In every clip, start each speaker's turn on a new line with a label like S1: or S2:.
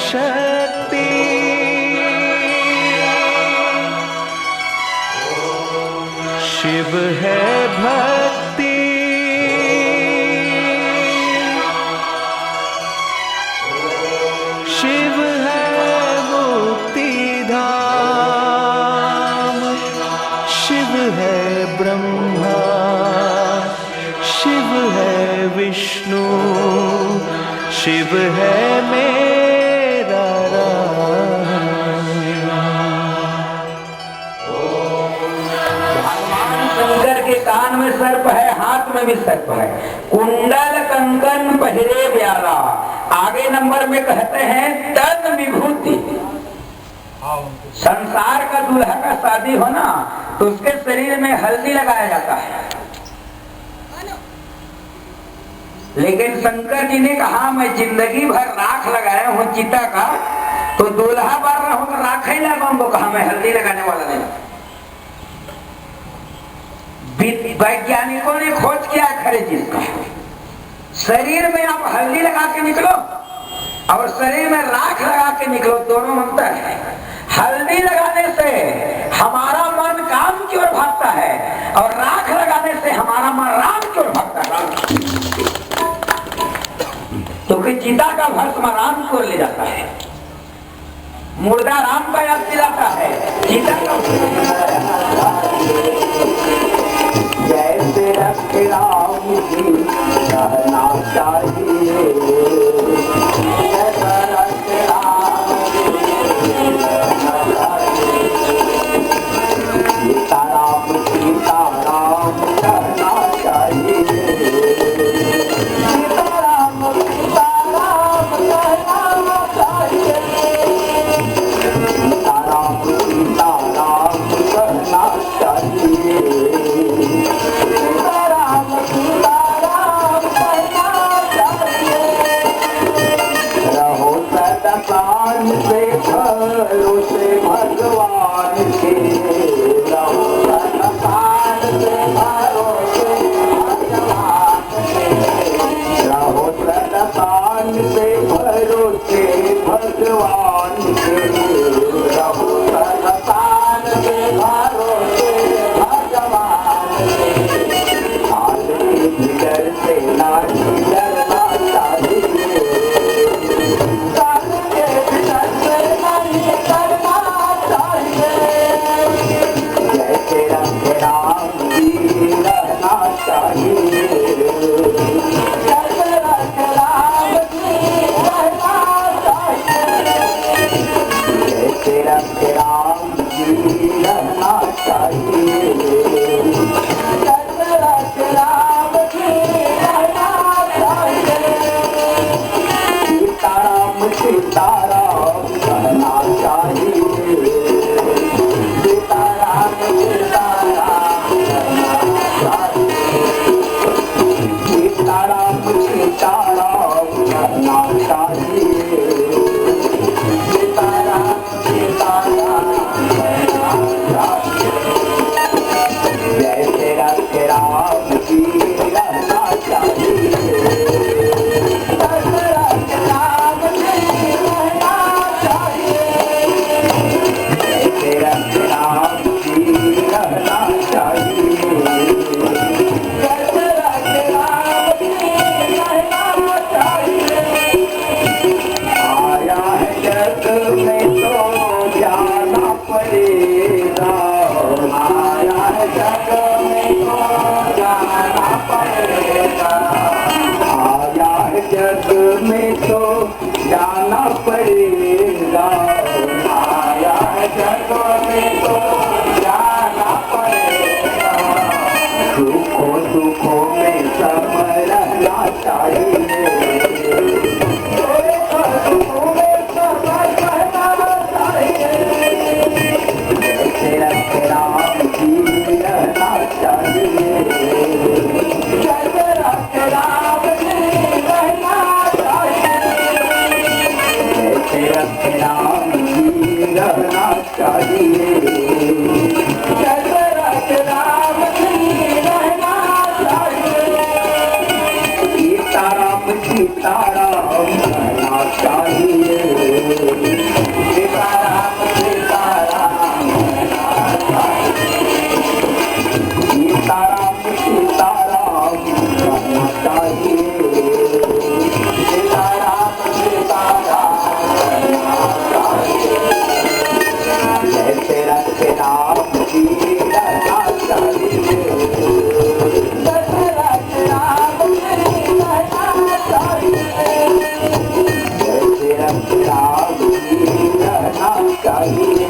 S1: शक्ति, शिव है भक्ति, शिव है मुक्ति धाम, शिव है ब्रह्मा, शिव है विष्णु, शिव है मेरा राम।
S2: भगवान शंकर के कान में सर्प है, हाथ में भी सर्प है, कुंडल कंकन पहरे प्यारा। आगे नंबर में कहते हैं तन विभूति। संसार का दूल्हा का शादी हो ना तो उसके शरीर में हल्दी लगाया जाता है, लेकिन शंकर जी ने कहा मैं जिंदगी भर राख लगाया हूं चिता का, तो दूल्हा बार रहा हूं तो राख ही लगाऊंगा, कहा मैं हल्दी लगाने वाला नहीं। वैज्ञानिकों ने खोज किया खरे चीज का, शरीर में आप हल्दी लगा के निकलो और शरीर में राख लगा के निकलो, दोनों अंतर है। हल्दी लगाने से हमारा मन काम की ओर भागता है और राख लगाने से हमारा मन राम की ओर भागता है। क्योंकि चिता का भस्म राम की ओर ले जाता है, मुर्दा राम का याद दिलाता है, चिता का जैसे रखे राम जी रहना चाहिए, जैसा रखे राम जी रहना चाहिए, सीता राम सीता राम रहना चाहिए, सीता राम सीता राम रहना चाहिए, सीता राम सीता राम रहना चाहिए, प्राण से भरोसे भगवान के, रहो प्राण से भरोसे भगवान के, रहो प्राण से भरोसे भगवान के, रहो प्राण से भरोसे भगवान के, डर से ना डरना चाहिए, जैसे रंग राम जी रहना चाहिए, जैसे रंग राम जी रहना चाहिए, जैसे रंग राम जी रहना चाहिए, जैसे रंग राम जी रहना चाहिए, सीताराम सीताराम कहना चाहिए, सीताराम सीताराम कहना चाहिए, सीताराम सीताराम कहना चाहिए, सीताराम सीताराम कहना चाहिए, जैसे रख राम जी रहना चाहिए, जैसे रख राम जी रहना चाहिए, जैसे रख राम जी रहना चाहिए, जैसे रख राम जी रहना चाहिए, आया है जग में तो जाना पड़ेगा, आया है जग में तो जाना पड़ेगा, आया है जग में तो जाना पड़ेगा, आया है जग में तो जाना पड़ेगा, सुखों दुखों में सब रहना चाहिए, सुखों में सब रहना चाहिए, जैसे रख राम जी रहना चाहिए, जैसे रख राम जी रहना चाहिए, जैसे रख राम जी रहना चाहिए, जैसे रख राम जी रहना चाहिए, सीताराम चाहिए। सीताराम सीताराम जैसे रख राम की रहना चाहिए। जैसे रख राम की रहना चाहिए। जैसे रख राम की रहना चाहिए।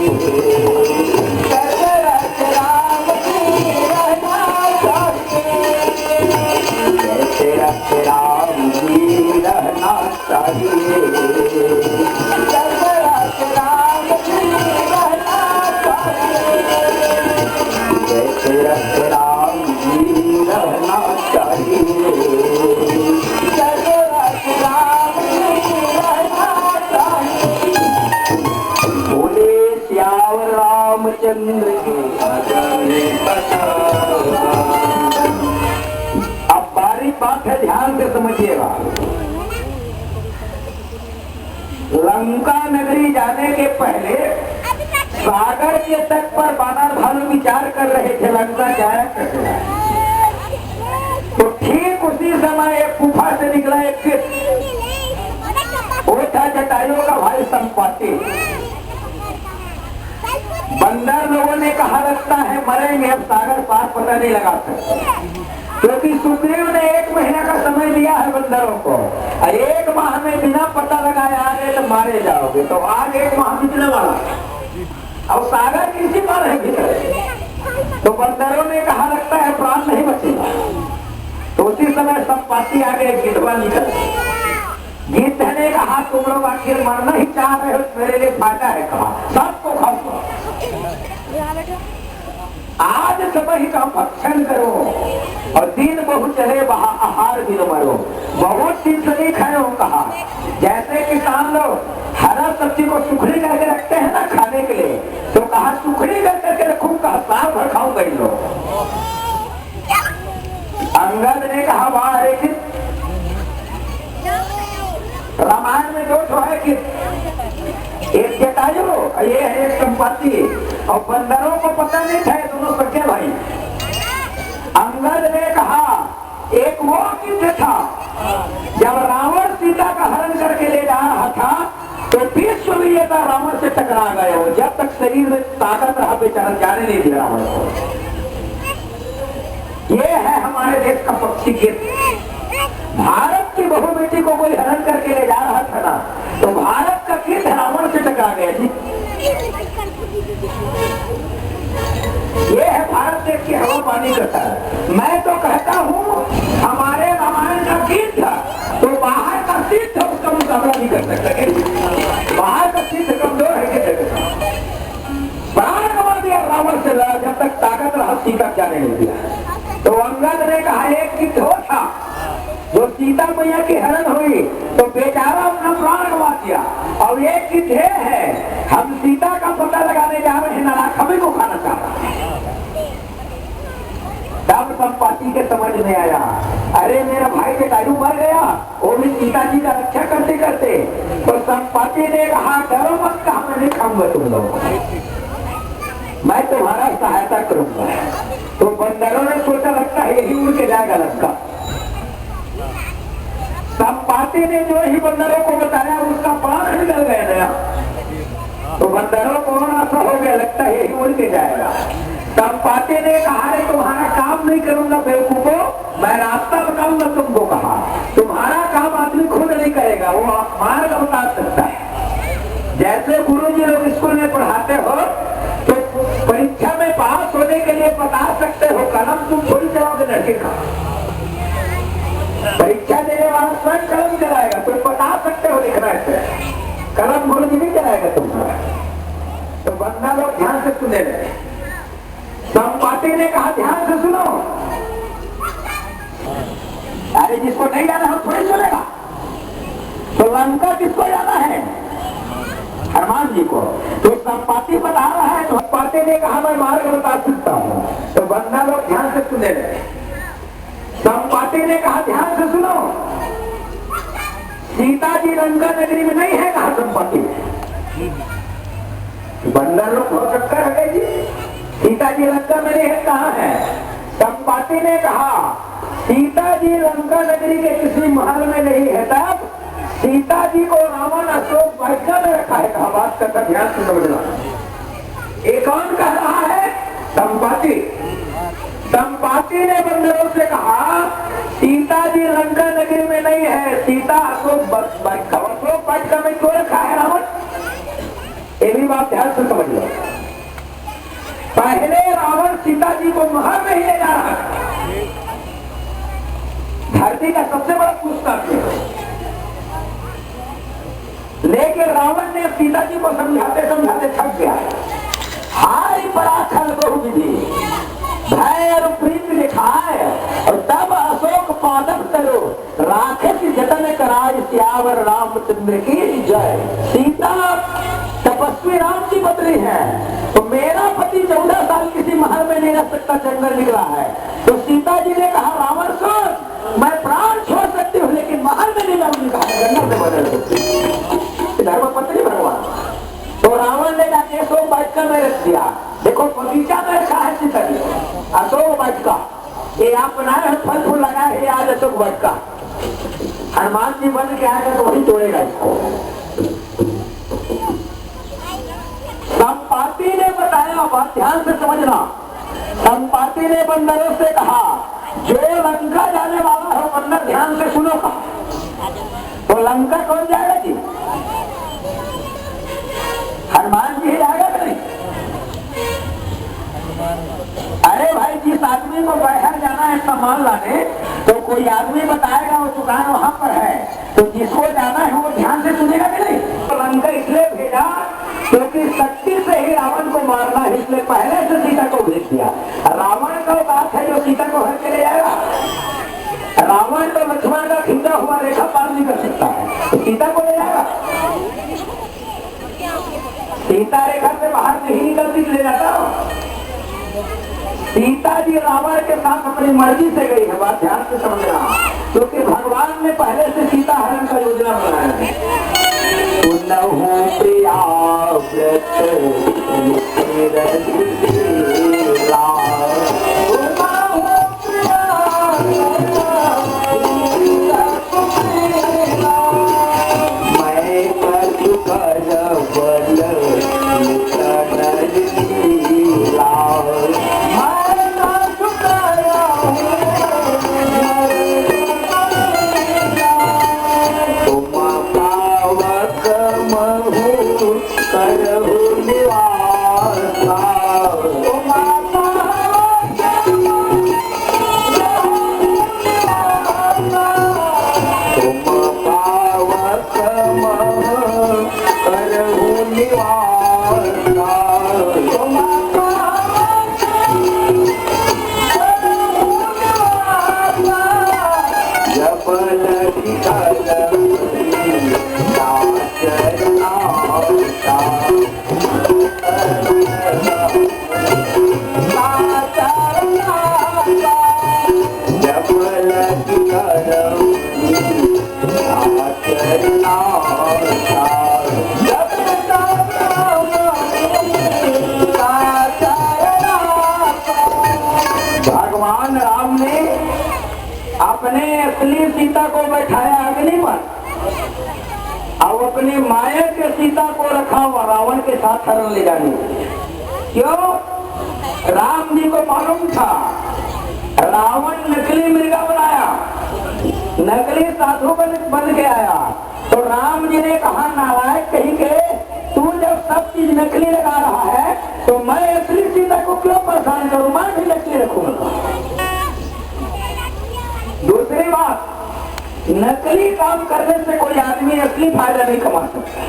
S2: जैसे रख राम की रहना चाहिए। जैसे रख राम की रहना चाहिए। जैसे रख राम की रहना चाहिए। जैसे रख राम की रहना चाहिए। जैसे रख राम की रहना चाहिए। बोले श्याम रामचंद्र की अब बारी बात है, ध्यान से समझिएगा। लंका नगरी जाने के पहले सागर के तट पर बानर भालू विचार कर रहे थे लंका जाया कैसे। तो ठीक उसी समय एक गुफा से निकला एक किट, वो था जटायुओं का भाई संपाति। बंदर लोगों ने कहा लगता है मरेंगे, अब सागर पार पता नहीं लगा सकते, क्योंकि सुग्रीव ने 1 महीना का समय दिया है बंदरों को। 1 माह में बिना पता लगाए आ गए तो मारे जाओगे। तो आज 1 माह बीतने वाला, अब सागर किसी पर है भीतर। तो बंदरों ने कहा लगता है प्राण नहीं बचेगा। तो उसी समय संपाति आ गए, गिद्धवा निकल। गिद्ध ने कहा तुम लोग आखिर मरना ही चाह रहे हो, मेरे लिए फायदा है। कहा सबको खाओ, आज समय का भक्षण करो और दिन बहु चले वहाँ आहार बिन मरो। बहुत दिन से नहीं खाए हो। कहा जैसे किसान लोग हरा सब्जी को सुखड़ी करके रखते हैं ना खाने के लिए, तो कहा सुखड़ी करके रखूं, कहा साल भर खाऊं कई लोग। अंगद ने कहा वाह रे कित, रामायण में 2 है कि एक जटायु ये है एक संपाति, और बंदरों को पता नहीं था दोनों सगे भाई। अंगद ने कहा एक वो किसे था जब रावण सीता का हरण करके ले जा रहा था तो विश्व विजेता रावण से टकरा गए हो। जब तक शरीर में ताकत रहा बेचारा जाने नहीं दिया रावण को। ये है हमारे देश का पक्षी गिद्ध। भारत की बहू बेटी को कोई हरण करके ले जा रहा था ना, तो भारत का गिद्ध रावण से टकरा गया जी। ये है भारत देश की हवा पानी करता है। मैं तो कहता हूँ हमारे रामायण का गिद्ध तो बाहर का सिद्ध उसका मुकाबला नहीं कर सकता। बाहर का सिद्ध कमजोर है, प्राण गंवा दिया रावण से लड़ा, जब तक ताकत रहा सीता जाने नहीं दिया। तो अंगद ने कहा एक गिद्ध हो था जो सीता मैया की हरण हुई तो बेचारा अपना प्राण गंवा दिया, और एक गिद्ध है हम सीता का पता लगाने जा रहे हैं, नाराखबी को खाना चाह रहा है। तब संपाति के समझ में आया अरे मेरा भाई जटायु मर गया, वो भी सीता जी का रक्षा करते करते। तो संपाति ने कहा डरो मत, कहा मैं नहीं खाऊंगा तुम लोग, मैं तुम्हारा सहायता करूंगा। तो बंदरों ने सोचा लगता है यही उड़ के जाएगा लंका। संपाति ने जो ही बंदरों को बताया उसका प्राण निकल गया। तो बंदरों को ऐसा हो गया लगता है यही उड़ के जाएगा। संपाति ने कहा रे तुम्हारा काम नहीं करूंगा बेवकूफो, मैं रास्ता बताऊंगा तुमको। कहा तुम्हारा काम आदमी खुद नहीं करेगा, वो मार्ग बता सकता है। जैसे गुरु जी लोग स्कूल में पढ़ाते हो तो परीक्षा में पास होने के लिए बता सकते हो, कलम तुम थोड़ी चलाओगे लड़के का। परीक्षा देने वाला स्वयं कलम चलाएगा, तुम बता सकते हो लिखना है, कलम गुरु जी नहीं चलाएगा तुम्हारा। तो बंदा लोग ध्यान से सुने रहे। संपाति ने कहा ध्यान से सुनो, अरे जिसको नहीं जाना हम थोड़ी सुनेगा। तो लंका किसको जाना है? हनुमान जी को। तो संपाति बता रहा है, तो संपाति ने कहा मैं मार्ग बता सकता हूँ। तो बंदा लोग ध्यान से सुने रहे। संपाति ने कहा ध्यान से सुनो, सीता जी लंका नगरी में नहीं है। कहा संपाति बंदर लोग हो सकता है जी, सीता जी लंका में नहीं है, कहाँ है? संपाति ने कहा सीता जी लंका नगरी के किसी महल में नहीं है तब सीता जी को रावण अशोक वाटिका में रखा है। कहा बात का ध्यान से समझना। एक कौन कह रहा है? संपाति। संपाति ने बंदरों से कहा सीता जी लंका नगरी में नहीं है, सीता अशोक वाटिका में क्यों रखा है रावण? ये भी बात ध्यान से समझ लो। पहले रावण सीता जी को महल में ही ले जा रहा है। धरती का सबसे बड़ा पूछताछ है। लेकिन रावण ने सीता जी को समझाते समझाते थक गया। हाय बड़ा खल बहुविधि भय और प्रीति दिखाए और तब अशोक पादप करो राक्षस जतन कराय सियावर रामचंद्र की जय। सीता तपस्वी राम की पत्नी है तो मेरा पति 14 साल किसी महल में नहीं रह सकता, जंगल निकला है। तो सीता जी ने कहा रावण सुन, मैं प्राण छोड़ सकती हूँ लेकिन महल में नहीं जाऊंगी। कहा जंगल में बदल सकती धर्म पत्नी भगवान। तो रावण ने जाके अशोक वाटिका में रख दिया। देखो बगीचा में रखा है सीता जी अशोक वाटिका। ये आप बनाए फल फूल लगाए है आज अशोक वाटिका। हनुमान जी बन के आएगा तो वही तोड़ेगा इसको। संपाति ने बताया, बात ध्यान से समझना। संपाति ने बंदरों से कहा जो लंका जाने वाला हो बंदर ध्यान से सुनो। तो लंका कौन जाएगा जी? हनुमान जी जाएगा कि नहीं? अरे भाई जिस आदमी को बाहर जाना है सामान लाने तो कोई आदमी बताएगा वो दुकान वहां पर है, तो जिसको जाना है वो ध्यान से सुनेगा कि नहीं? तो लंका इसलिए भेजा क्योंकि शक्ति से ही रावण को मारना है, इसलिए पहले से सीता को भेज दिया। रावण का बात है जो सीता को हर के ले जाएगा। रावण तो लक्ष्मण का खींचा हुआ रेखा पार नहीं कर सकता है, तो सीता को ले जाएगा। सीता रेखा से बाहर नहीं निकलती ले जाता हो। सीता जी रावण के साथ अपनी मर्जी से गई है, बात ध्यान से समझना। क्योंकि भगवान ने पहले से सीता हरण का योजना बनाया है। प्रिया भगवान राम ने अपने असली सीता को बैठाया अग्नि पर और अपनी माया के सीता को रखा हुआ रावण के साथ हरण ले जाने। क्यों? राम जी को मालूम था रावण नकली मृगा बनाया, नकली साधु बन के आया। तो राम जी ने कहा नारायण कहीं के तू जब सब चीज नकली लगा रहा है तो मैं असली सीता को क्यों परेशान करूं, मैं भी नकली रखूंगा। दूसरी बात, नकली काम करने से कोई आदमी असली फायदा नहीं कमा सकता।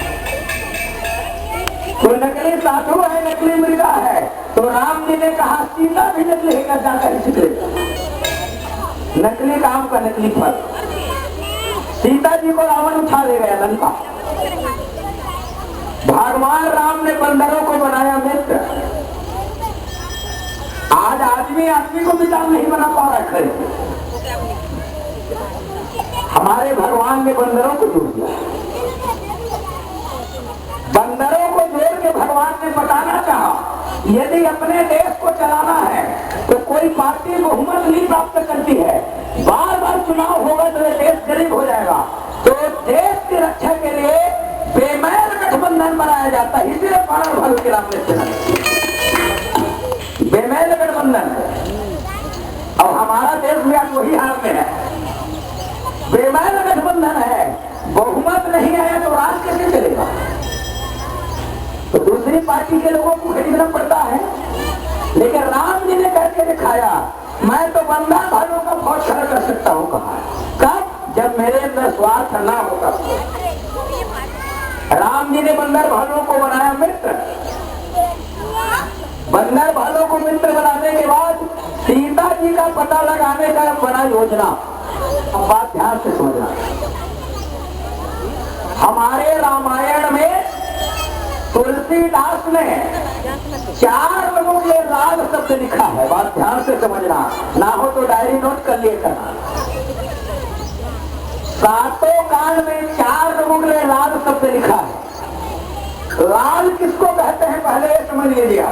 S2: तो नकली साधु है, नकली मृगा है, तो राम जी ने कहा सीता भी नकली है, जाकर सीखेगा नकली काम का नकली फल। सीता जी को रावण उठा ले गया लंका। भगवान राम ने बंदरों को बनाया मित्र। आज आदमी आदमी को मित्र नहीं बना पा रहा है। हमारे भगवान ने बंदरों को जोड़ दिया। बंदरों को जोड़ के भगवान ने बताना चाहा यदि अपने देश को चलाना है तो कोई पार्टी बहुमत नहीं प्राप्त करती है, बार बार चुनाव होगा तो ये देश गरीब हो जाएगा। तो देश की रक्षा के लिए बेमैल गठबंधन बनाया जाता है, इसीलिए पारण भालू के नाम से बेमैल गठबंधन। और हमारा देश में आज वही हाल में है, बेमैल गठबंधन है, बहुमत नहीं आया तो राज कैसे चलेगा? तो दूसरी पार्टी के लोगों को खरीदना पड़ता है। लेकिन राम जी ने करके दिखाया, मैं तो बंदर भालू का फौज खड़ा कर सकता हूँ। कहा कब? जब मेरे अंदर स्वार्थ ना होगा। राम जी ने बंदर भालू को बनाया मित्र। बंदर भालू को मित्र बनाने के बाद सीता जी का पता लगाने का बना योजना। अब बात ध्यान से समझना, हमारे रामायण में तुलसीदास ने 4 लोगों के लाल शब्द लिखा है। बात ध्यान से समझना, ना हो तो डायरी नोट कर लिए करना। 7 कांड में 4 लोगों के लाल शब्द लिखा है। लाल किसको कहते हैं पहले ये समझ लीजिए।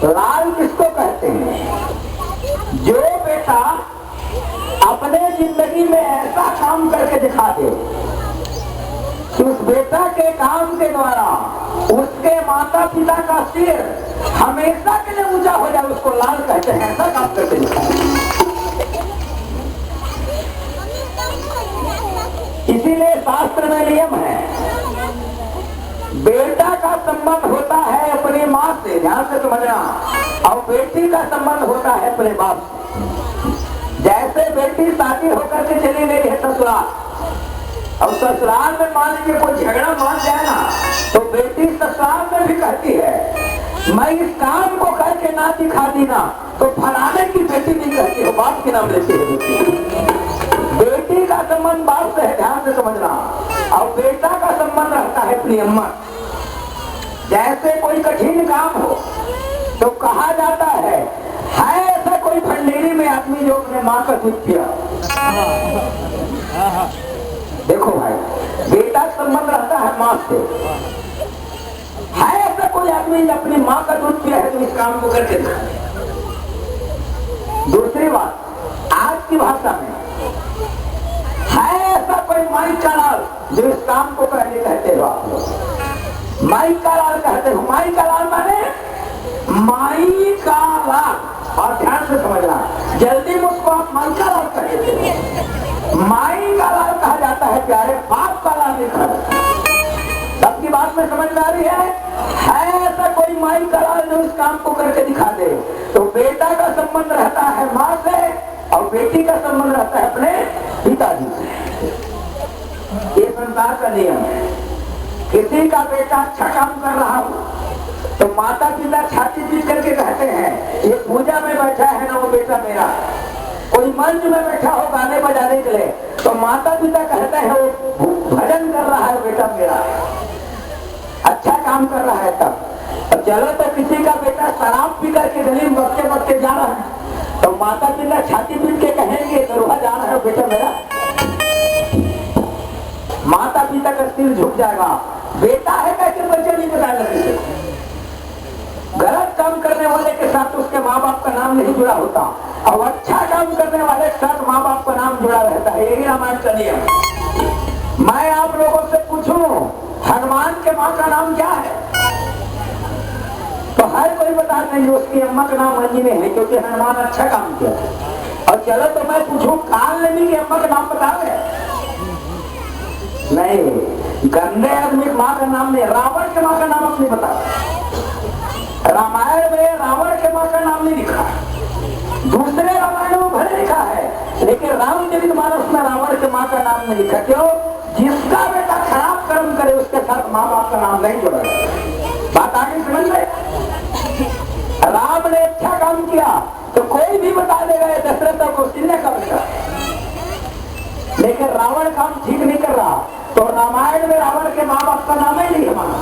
S2: लाल किसको कहते हैं? जो बेटा अपने जिंदगी में ऐसा काम करके दिखा दे कि उस बेटा के काम के द्वारा उसके माता पिता का सिर हमेशा के लिए ऊंचा हो जाए, उसको लाल कहते हैं। ऐसा काम करके दिखाए। इसीलिए शास्त्र में नियम है, बेटा का संबंध होता है अपनी माँ से, ध्यान से समझना, और बेटी का संबंध होता है अपने बाप से। जैसे बेटी शादी होकर के चली गई है ससुराल, और ससुराल में मान लीजिए कोई झगड़ा मान जाए ना, तो बेटी ससुराल में भी कहती है मैं इस काम को करके ना दिखा दी ना तो फलाने की बेटी नहीं कहती हो, बाप के नाम लेती है बेटी। बेटी का संबंध बाप से है, ध्यान से समझना, और बेटा का संबंध रहता है अपनी अम्मा। जैसे कोई कठिन काम हो तो कहा जाता है ऐसा कोई भंडेरी में आदमी जो अपने माँ का दूध पिया। देखो भाई, बेटा संबंध रहता है माँ से। है ऐसा कोई आदमी अपनी माँ का दूध पिया है तो इस काम को करके दिखाए। दूसरी बात, आज की भाषा में है ऐसा कोई माई का लाल जो इस काम को करके कहते हो आप लोग। माई का लाल कहते हो। माई का लाल माने माई का लाल, और ध्यान से समझना, जल्दी मुझको आप माई का लाल कहते हो। माई का लाल कहा जाता है प्यारे, बाप का लाल लिखा। सबकी बात में समझ में आ रही है ऐसा कोई माई का लाल जो इस काम को करके दिखा दे। तो बेटा का संबंध रहता है माँ से और बेटी का संबंध रहता है अपने पिताजी से। ये संसार का नियम है। किसी का बेटा अच्छा काम कर रहा हो तो माता पिता छाती पीट करके कहते हैं ये पूजा में बैठा है ना वो बेटा मेरा। कोई मंच में बैठा हो गाने बजाने के लिए तो माता पिता कहते हैं वो भजन कर रहा है बेटा मेरा, अच्छा काम कर रहा है। तब चलो तो किसी का बेटा शराब पी करके गली में बकते बकते जा रहा है तो माता पिता छाती पीट के कहेंगे दरोहा जा रहा है बेटा मेरा। माता पिता का सिर झुक जाएगा। बेटा है कैसे बच्चे नहीं बता लगे। गलत काम करने वाले के साथ उसके माँ बाप का नाम नहीं जुड़ा होता और अच्छा काम करने वाले के साथ माँ बाप का नाम जुड़ा रहता है। यही रामायण का नियम। मैं आप लोगों से पूछूं हनुमान के माँ का नाम क्या है तो हर कोई बता देंगे उसकी अम्मा का नाम अंजनी है क्योंकि हनुमान अच्छा काम किया। और चलो तो मैं पूछूं काल नबी की अम्मा का नाम बता दे। नहीं, गंदे आदमी माँ का नाम नहीं। रावण के माँ का नाम अपनी बता। रामायण में रावण के माँ का नाम नहीं लिखा, दूसरे रामायण में भले लिखा है लेकिन रामचरितमानस में रावण के माँ का नाम नहीं लिखा। क्यों? जिसका बेटा खराब कर्म करे उसके साथ माँ बाप का नाम नहीं जोड़ा। बात आगे समझ में? राम ने अच्छा काम किया तो कोई भी बता देगा ये दशरथ को चिन्ह का बेटा, लेकिन रावण काम ठीक नहीं कर रहा तो रामायण में रावण के माँ बाप का नाम ही नहीं है माना।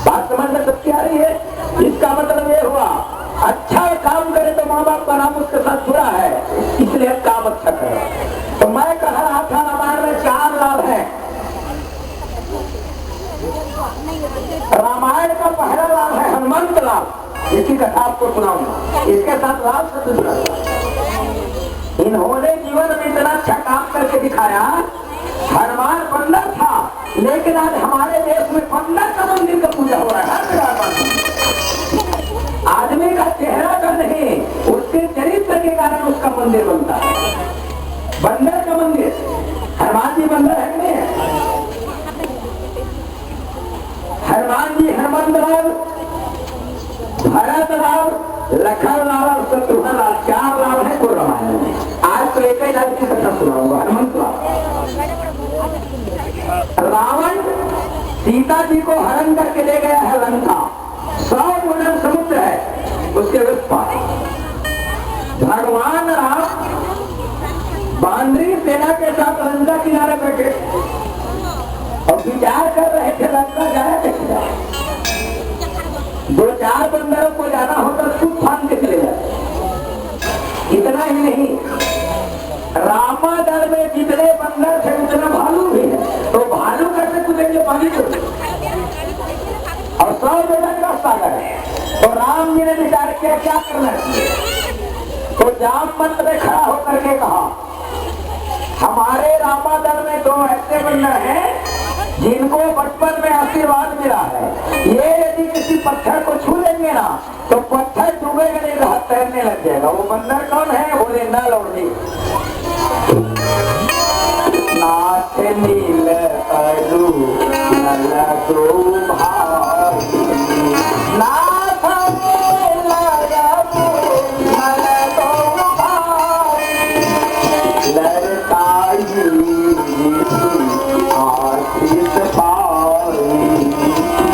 S2: बात समझ में सबकी आ रही है? इसका मतलब ये हुआ अच्छा काम करे तो माँ बाप का नाम उसके साथ जुड़ा है इसलिए काम अच्छा करे। तो मैं कह रहा था रामायण में 4 लाभ है। हनुमंत लाल, इसकी कथा आपको सुनाऊंगा। इसके साथ लाल से जुड़ा, इन्होंने जीवन में इतना अच्छा काम करके दिखाया। हनुमान बंदर था, लेकिन आज हमारे देश में बंदर का मंदिर का पूजा हो रहा है। हर जगह आदमी का चेहरा का नहीं, उसके चरित्र के कारण उसका मंदिर बनता है। बंदर का मंदिर, हनुमान जी बंदर है नहीं है? हनुमान जी हनुमंत लाल, भरत लाल, लखन लाल, शत्रुघ्न लाल, 4 लाल है पूरे रामायण में। आज तो एक ही लाल की कथा सुनाऊंगा, हनुमंत लाल। रावण सीता जी को हरण करके ले गया है लंका, 100 गुणन समुद्र है उसके उस पार। भगवान राम बांद्री सेना के साथ लंका किनारे बैठे और विचार कर रहे थे लंका जाए कैसे जाए। 2-4 बंदरों को जाना होता खुद फान के चले जाए। इतना ही नहीं, रामादल में जितने बंदर थे उतना भालू भी है, तो भालू कैसे कूदेंगे पानी को। और 100 मीटर का सागर है, तो राम जी ने विचार किया क्या करना चाहिए। तो जामवंत ने खड़ा होकर के कहा, हमारे रामादल में 2 ऐसे बंदर हैं जिनको बचपन में आशीर्वाद मिला है। ये यदि किसी पत्थर को छू लेंगे ना तो पत्थर डूबेगा नहीं, राह तैरने लग जाएगा। वो बंदर कौन है? बोले नल और नील। नाथ नील अरु नल दो भाई, नाथ नील अरु नल दो भाई, लड़काई आशीष पाई,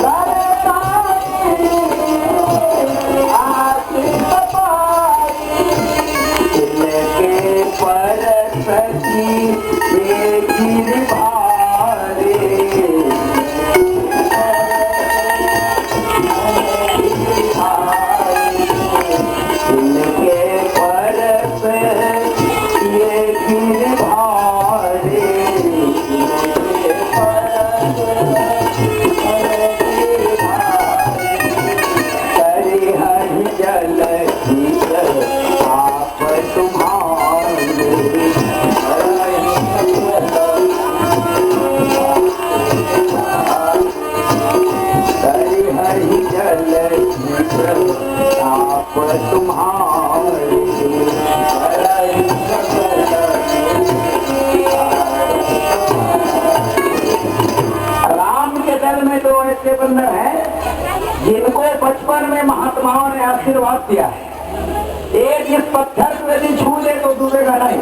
S2: लड़काई आशीष पाई, इनके पर सजी ये गिर भारे, इनके पर ये गिर भारे, करे हरि जल आप तुम्हारे, करे हरि जल आप तुम्हारे, राम के दल में 2 ऐसे बंदर हैं जिनको बचपन में महात्माओं ने आशीर्वाद दिया है। एक इस पत्थर को यदि छू ले तो डूबेगा नहीं,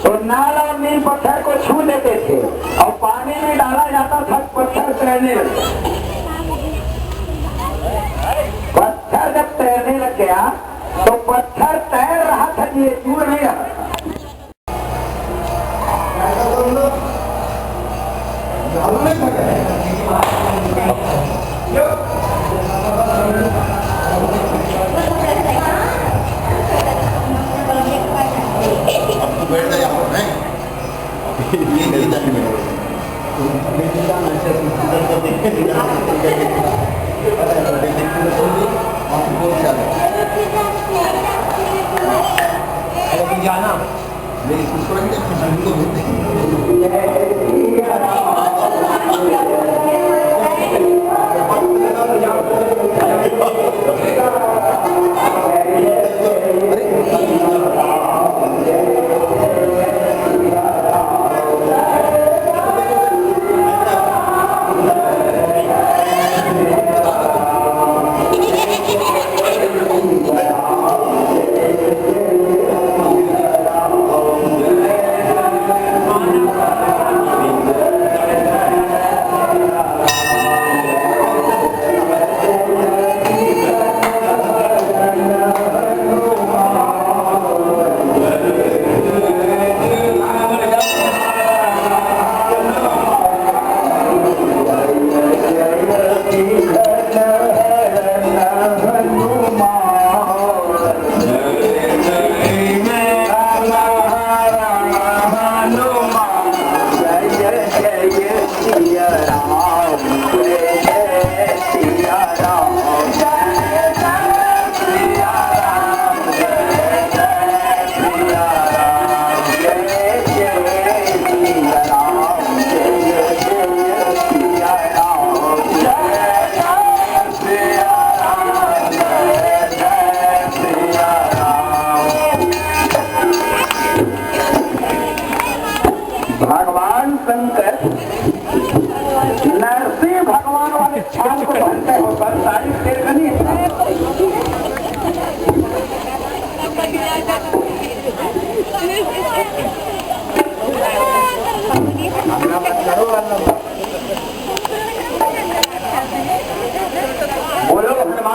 S2: तो नाल और नील पत्थर को छू लेते थे और पानी में डाला जाता था, पत्थर तैरने लगे। पत्थर जब तैरने लग गया तो पत्थर तैर रहा था, ये टूट नहीं रहा था।
S3: जाना मेरी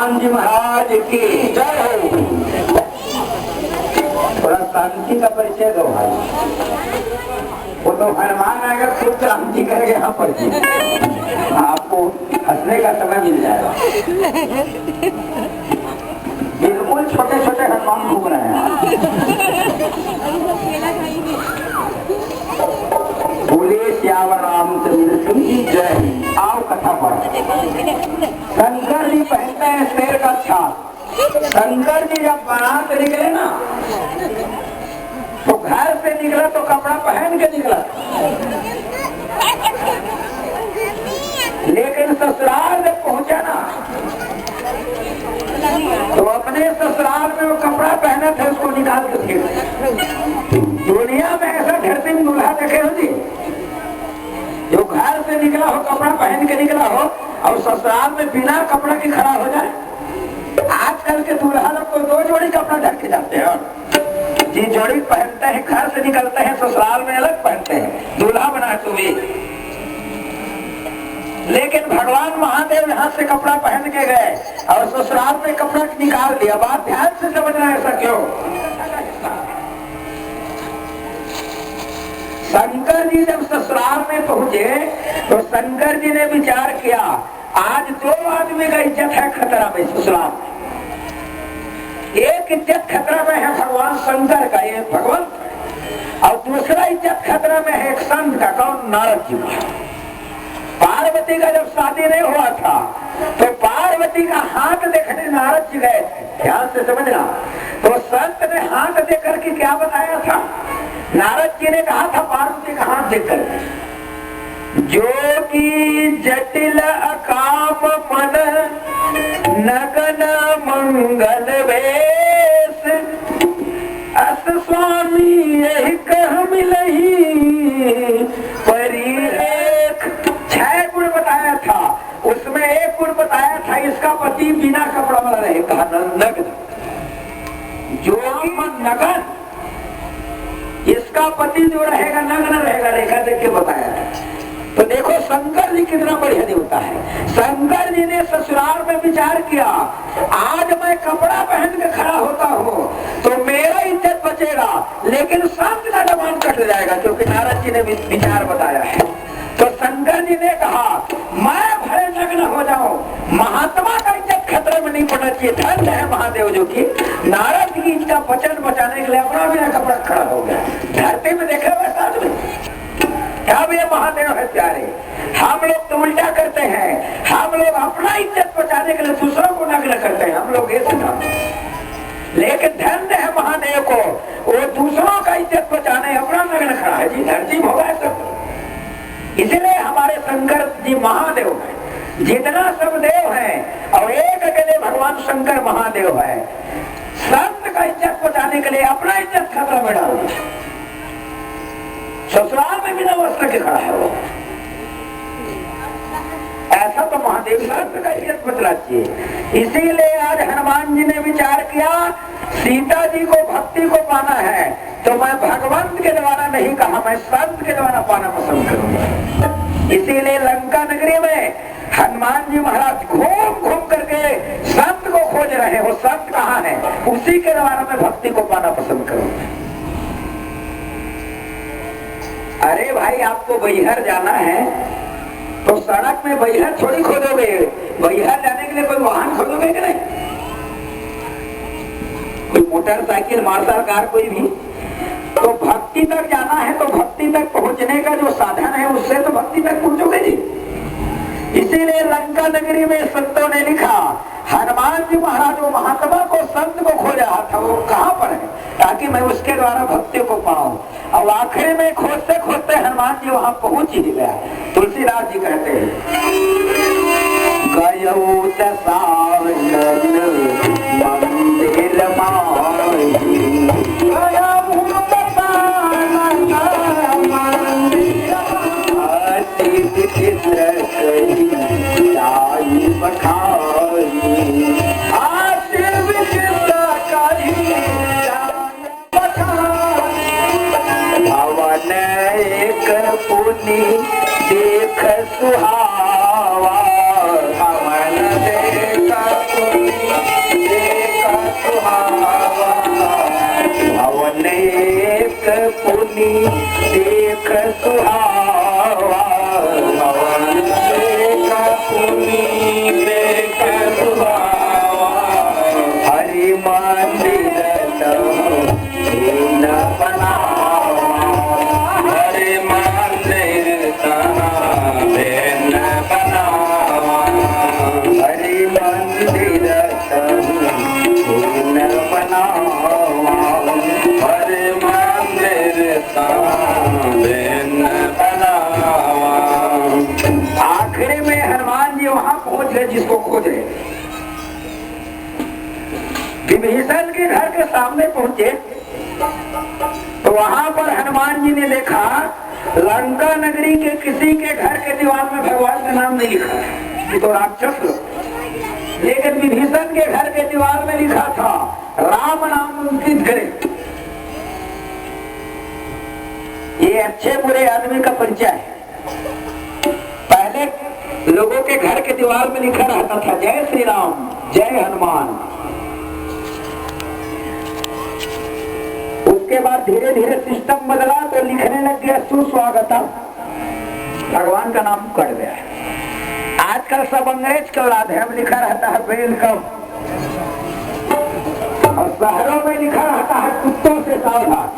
S2: हनुमान जी महाराज की जय हो। थोड़ा शांति का परिचय दो भाई। वो तो हनुमान अगर खुद शांति करके यहाँ पर आपको हंसने का समय मिल जाएगा। बिल्कुल छोटे छोटे हनुमान घूम रहे हैं। बोले श्यावर रामचंद्र की जय। आओ कथा पर। शंकर जी पहनते हैं शेर का छाप। शंकर जी जब बारात निकले ना तो घर से निकला तो कपड़ा पहन के निकला, लेकिन ससुराल जब पहुंचा ना तो अपने ससुराल में वो कपड़ा पहना था उसको निकाल के फेंक। दुनिया में ऐसा ढेर दूल्हा देखे हो जी जो घर से निकला हो कपड़ा पहन के निकला हो और ससुराल में बिना कपड़ा के खड़ा हो जाए। आजकल के दूल्हा लोग को 2 जोड़ी कपड़ा ढक के जाते हैं। जी जोड़ी पहनते हैं, घर से निकलते हैं, ससुराल में अलग पहनते हैं, दूल्हा बना तो भी। लेकिन भगवान महादेव यहाँ से कपड़ा पहन के गए और ससुराल में कपड़ा निकाल दिया। बात ध्यान से समझना, ऐसा क्यों? शंकर जी जब ससुराल में पहुंचे तो शंकर जी ने विचार किया आज 2 आदमी का इज्जत है खतरा में ससुराल। एक इज्जत खतरा में है भगवान शंकर का, ये भगवान, और दूसरा इज्जत खतरा में है एक संत का। कौन? नारद जी। पार्वती का जब शादी नहीं हुआ था तो पार्वती का हाथ देखने नारद जी गए थे। ध्यान से समझना। तो संत ने हाथ देख करके क्या बताया था? नारद जी ने कहा था पार्वती का हाथ देखकर, जो की जटिल अकाम मन नगन मंगल वेश, अस स्वामी यही कह मिलही परिरेख। 6 गुण बताया था, उसमें एक गुण बताया था इसका पति बिना कपड़ा वाला रहेगा, नग्न। जो नगन, इसका पति जो रहेगा नग्न रहेगा, रेखा देख के बताया था। तो देखो शंकर जी कितना बढ़िया देवता है। शंकर जी ने ससुराल में विचार किया आज मैं कपड़ा पहन के खड़ा होता हूँ तो मेरा इज्जत बचेगा, लेकिन संत का जबान कट जाएगा, क्योंकि नारद जी ने विचार बताया है। तो शंकर जी ने कहा मैं भले नग्न हो जाऊं, महात्मा का इज्जत खतरे में नहीं पड़ना चाहिए। धन्य है महादेव जो की नारद जी की इनका वचन बचाने के लिए अपना बिना कपड़ा खड़ा हो गया। धरती में देखे वैसा आदमी अब ये महादेव है प्यारे। हम लोग तो उल्टा करते हैं, हम लोग अपना इज्जत बचाने के लिए दूसरों को नग्न करते हैं, हम लोग ये सुना। लेकिन धन्य है महादेव को, वो दूसरों का इज्जत बचाने अपना नग्न खड़ा है जी। धरती में होगा सब, इसलिए हमारे शंकर जी महादेव है। जितना सब देव है और एक अकेले भगवान शंकर महादेव है। संत का इज्जत बचाने के लिए अपना इज्जत खतरा में डाल दिया। ससुराल में बिना वस्त्र के खड़ा है वो। ऐसा तो महादेव संत का इज्जत बचना चाहिए। इसीलिए आज हनुमान जी ने विचार किया सीता जी को भक्ति को पाना है तो मैं भगवंत के द्वारा नहीं कहा, मैं संत के द्वारा पाना पसंद करूंगा। इसीलिए लंका नगरी में हनुमान जी महाराज घूम घूम करके संत को खोज रहे हैं। वो संत कहाँ है? उसी के द्वारा मैं भक्ति को पाना पसंद करूंगा। अरे भाई आपको बैहर जाना है तो सड़क में बैहर थोड़ी खोदोगे, बैहर जाने के लिए कोई वाहन खोदोगे कि नहीं? कोई मोटरसाइकिल मार्शल कार कोई भी। तो भक्ति तक जाना है तो भक्ति तक पहुंचने का जो साधन है उससे तो भक्ति तक पहुंचोगे जी। इसीलिए लंका नगरी में संतों ने लिखा हनुमान जी महाराज वो महात्मा को संत को खोजा था, वो कहाँ पर है ताकि मैं उसके द्वारा भक्ति को पाऊं। और आखिर में खोजते खोजते हनुमान जी वहां पहुंच ही गया। तुलसीदास जी कहते हैं गयो दशानन मंदिर माही, अति विचित्र जाई बखाई, अति विचित्र कही भवन एक पुनि देख सुहावा, भवन देख पुनि पुनी देख सुहावा, देख पुनी देख सुहावा, हरि मंदिर न बनावा, हरि मंदिर न बनावा, हरि मंदिर न बनावा, हरि मंदिर न बनावा। आखिरी में हनुमान जी वहां पहुंच गए जिसको खोज रहे। विभीषण के घर के सामने पहुंचे तो वहां पर हनुमान जी ने देखा लंका नगरी के किसी के घर के दीवार में भगवान का नाम नहीं लिखा है, ये तो राक्षस लोग। लेकिन विभीषण के घर के दीवार में लिखा था राम नाम अंकित करे। ये अच्छे बुरे आदमी का परिचय है। पहले लोगों के घर के दीवार में लिखा रहता था जय श्री राम, जय हनुमान। उसके बाद धीरे धीरे सिस्टम बदला तो लिखने लग गया सुस्वागतम, भगवान का नाम कट गया है। आजकल सब अंग्रेज के औलाद है, अब लिखा रहता है वेलकम। और शहरों में लिखा रहता है कुत्तों से सावधान।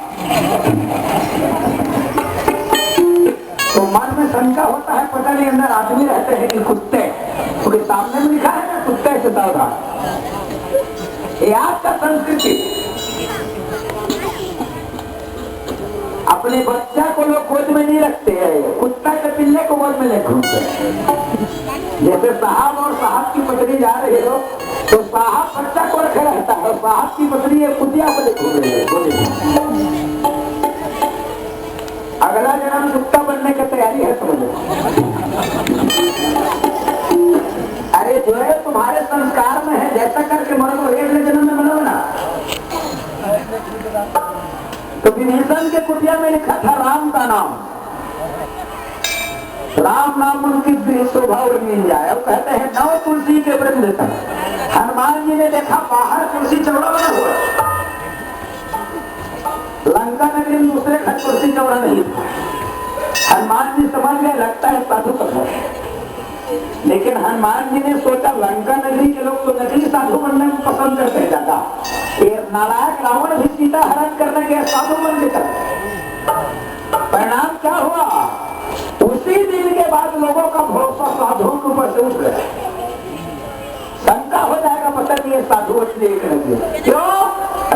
S2: तो मन में शंका होता है पता नहीं अंदर आदमी रहते हैं कि कुत्ते, क्योंकि सामने में लिखा है ना कुत्ते से सावधान। ये आपका संस्कृति। अपने बच्चा को लोग गोद में नहीं रखते हैं, कुत्ता के पिल्ले को गोद में ले घूमते हैं। जैसे साहब और साहब की पत्नी जा रही हो तो साहब बच्चा को रखे रहता है और साहब की पत्नी एक कुतिया को ले घूम रही है। अगला जन्म कुत्ता बनने की तैयारी है समझो। अरे जो है तुम्हारे संस्कार में है, जैसा करके मरो अगले जन्म में बनो ना। तो विभीषण के कुटिया में लिखा था राम का नाम, राम नाम उनकी शोभा और मिल जाए। और कहते हैं नौ तुलसी के वृंद तक। हनुमान जी ने देखा बाहर तुलसी चौड़ा बना हुआ, लंका नगरी में दूसरे घर तुलसी चौड़ा नहीं था। हनुमान जी समझ गए लगता है साधु का घर। लेकिन हनुमान जी ने सोचा लंका नगरी के लोग तो नकली साधु बनने में पसंद करते हैं ज्यादा। नालायक रावण भी सीता हरण करने के साधु बन गया। परिणाम क्या हुआ? उसी दिन के बाद लोगों का भरोसा साधुओं के ऊपर से उठ गया। शंका हो जाएगा पता नहीं ये साधु इसलिए करेंगे। क्यों?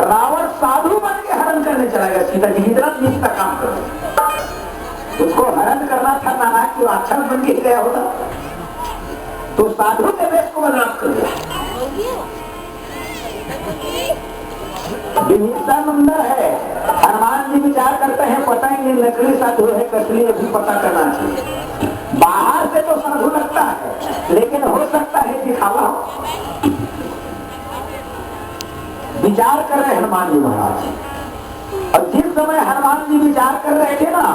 S2: रावण साधु बन के हरण करने चला गया सीता जी, हिजरत नीच का काम कर। उसको हरण करना था, नालायक की राक्षस बन के गया होता तो साधु के वेश को बदनाम कर दिया। विभीषण अंदर है। हनुमान जी विचार करते हैं पता ही नहीं नकली साधु है कसली, अभी पता करना चाहिए। बाहर से तो साधु लगता है लेकिन हो सकता है दिखावा हो। विचार कर रहे हनुमान जी महाराज। और जिस समय हनुमान जी विचार कर रहे थे ना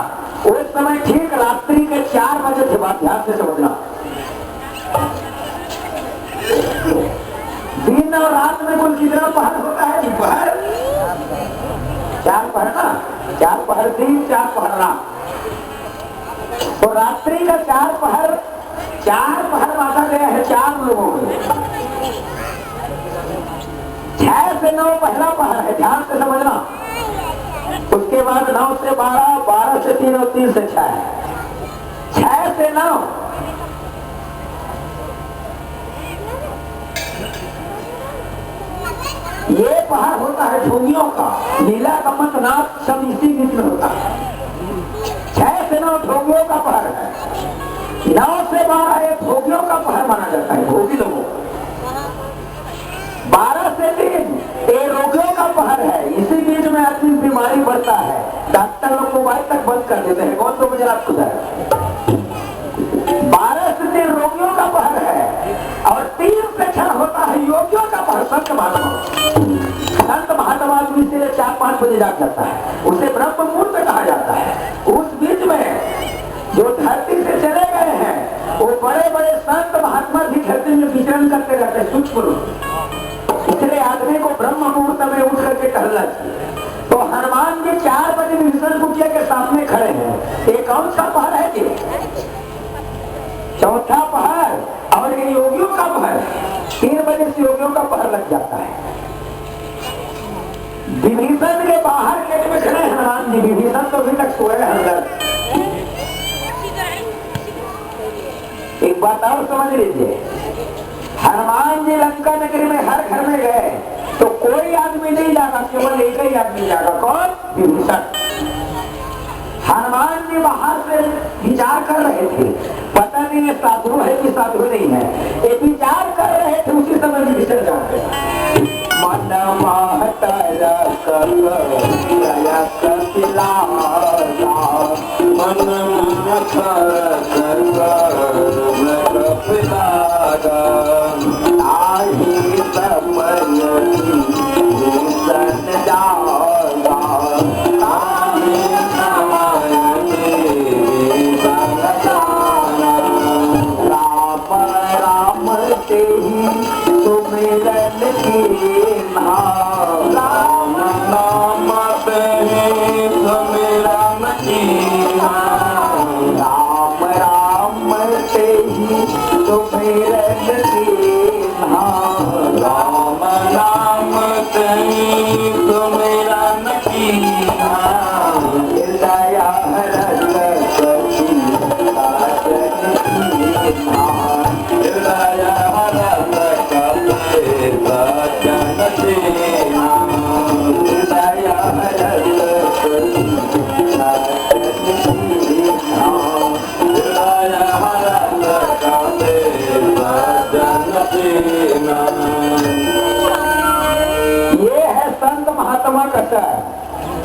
S2: उस समय ठीक रात्रि के 4 बजे थे। बात ध्यान से समझना, दिन और रात में कुल कितना पहर होता है? पहर 4 पहर ना, 4 पहर दिन, 4 पहर रात। तो रात्रि का 4 पहर बांटा गया है 4 लोगों में। 6 से 9 पहला पहर है, ध्यान से समझना। उसके बाद 9 से 12, 12 से 3 और 3 से 6, 6 से 9। ये पहाड़ होता है भूमियों का, लीला कमत नाथ सब इसी बीच में होता है। 6 से 9 भोगियों का पहाड़ है, 9 से 12 ये भोगियों का पहाड़ माना जाता है, भोगी लोगों। 12 से 3 ये रोगियों का पहाड़ है। इसी बीच में आदमी बीमारी बढ़ता है, डॉक्टर लोग मोबाइल तक बंद कर देते हैं, कौन 2 बजे रात को जाए। 12 से 3 रोगियों का पहाड़ है और 3 से 6 होता है योगियों का पहाड़, संत महात्मा। संत महात्मा आदमी से 4-5 बजे जाग जाता है, उसे ब्रह्म मुहूर्त कहा जाता है। उस बीच में जो धरती से चले गए हैं वो बड़े बड़े संत महात्मा भी धरती में विचरण करते रहते हैं, सूक्ष्म रूप। इसलिए आदमी को ब्रह्म मुहूर्त में उठ करके टहलना चाहिए। तो हनुमान जी 4 बजे विभीषण को किया कि सामने खड़े हैं। ये कौन सा पहर है जी? चौथा पहर। और ये योगियों का पहर। 3 बजे से योगियों का पहर लग जाता है। विभीषण के बाहर गेट में खड़े हैं हनुमान जी। विभीषण तो अभी तक सोए हैं अंदर। एक बात और समझ लीजिए, हनुमान जी लंका नगरी में हर घर में गए तो कोई आदमी नहीं जागा, केवल एक ही आदमी जागा। कौन? विभीषण। हनुमान जी बाहर से विचार कर रहे थे, पता नहीं ये साधु है कि साधु नहीं है। ये विचार कर रहे थे, उसी समय विभीषण जाते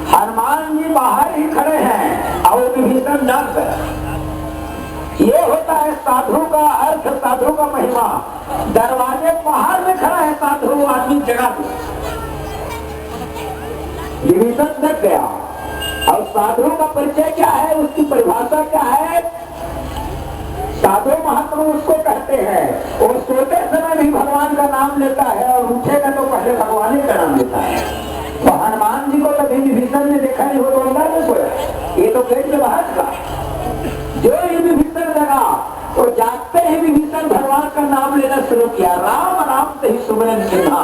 S2: हनुमान जी बाहर ही खड़े हैं और विभीषण डर गए। ये होता है साधु का अर्थ, साधु का महिमा। दरवाजे बाहर में खड़ा है साधु आदमी जगा दे। विभीषण डर गया। और साधु का परिचय क्या है, उसकी परिभाषा क्या है? साधु महात्मा उसको कहते हैं वो सोते समय भी भगवान का नाम लेता है और उठेगा तो पहले भगवान ही का नाम लेता है। तो हनुमान जी को कभी विभीषण ने देखा नहीं हो तो अंदर में सोया, ये तो गेट के बाहर था। जो ही विभीषण लगा तो जागते ही विभीषण भगवान का नाम लेना शुरू किया। राम राम से ही सुमिरन चिन्हा,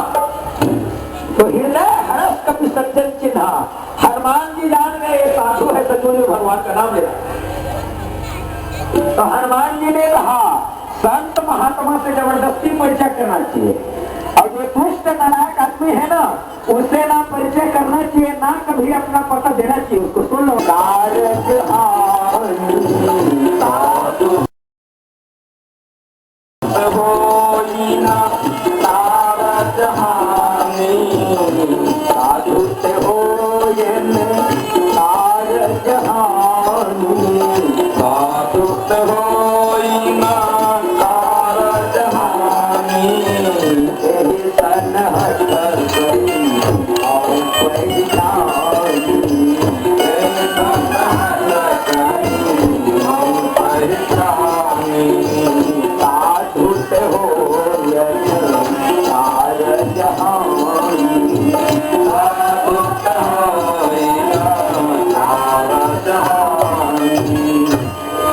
S2: तो हृदय हर्ष कपि सज्जन चिन्हा। हनुमान जी जान गए ये साधु है, तो भगवान का नाम लेना। तो हनुमान जी ने कहा संत महात्मा से जबरदस्ती परिचय करना चाहिए, और जो दुष्ट नालायक आदमी है ना उसे ना परिचय करना चाहिए, ना कभी अपना पता देना चाहिए उसको। सुन लो,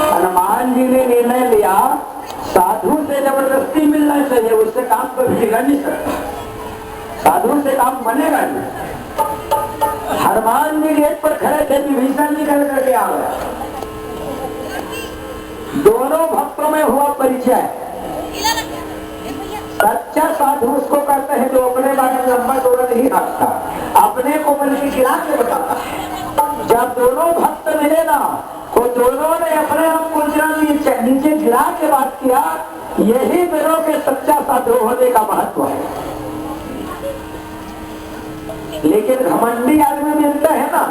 S2: हनुमान जी ने निर्णय लिया साधु से जबरदस्ती मिलना चाहिए, उससे काम कभी बिगड़ नहीं सकता, साधु से काम बनेगा नहीं। हनुमान जी गेट पर खड़े थे, विभीषण निकल करके आ गए। दोनों भक्तों में हुआ परिचय। सच्चा साधु उसको कहते हैं जो अपने बारे में लंबा चौड़ा नहीं रखता, अपने को बल्कि गिरा के बताता है। जब दोनों भक्त मिले ना तो दोनों ने अपने आप को नीचे गिरा के बात किया। यही मेरों के सच्चा साधु होने का महत्व है। लेकिन घमंडी आदमी मिलते हैं ना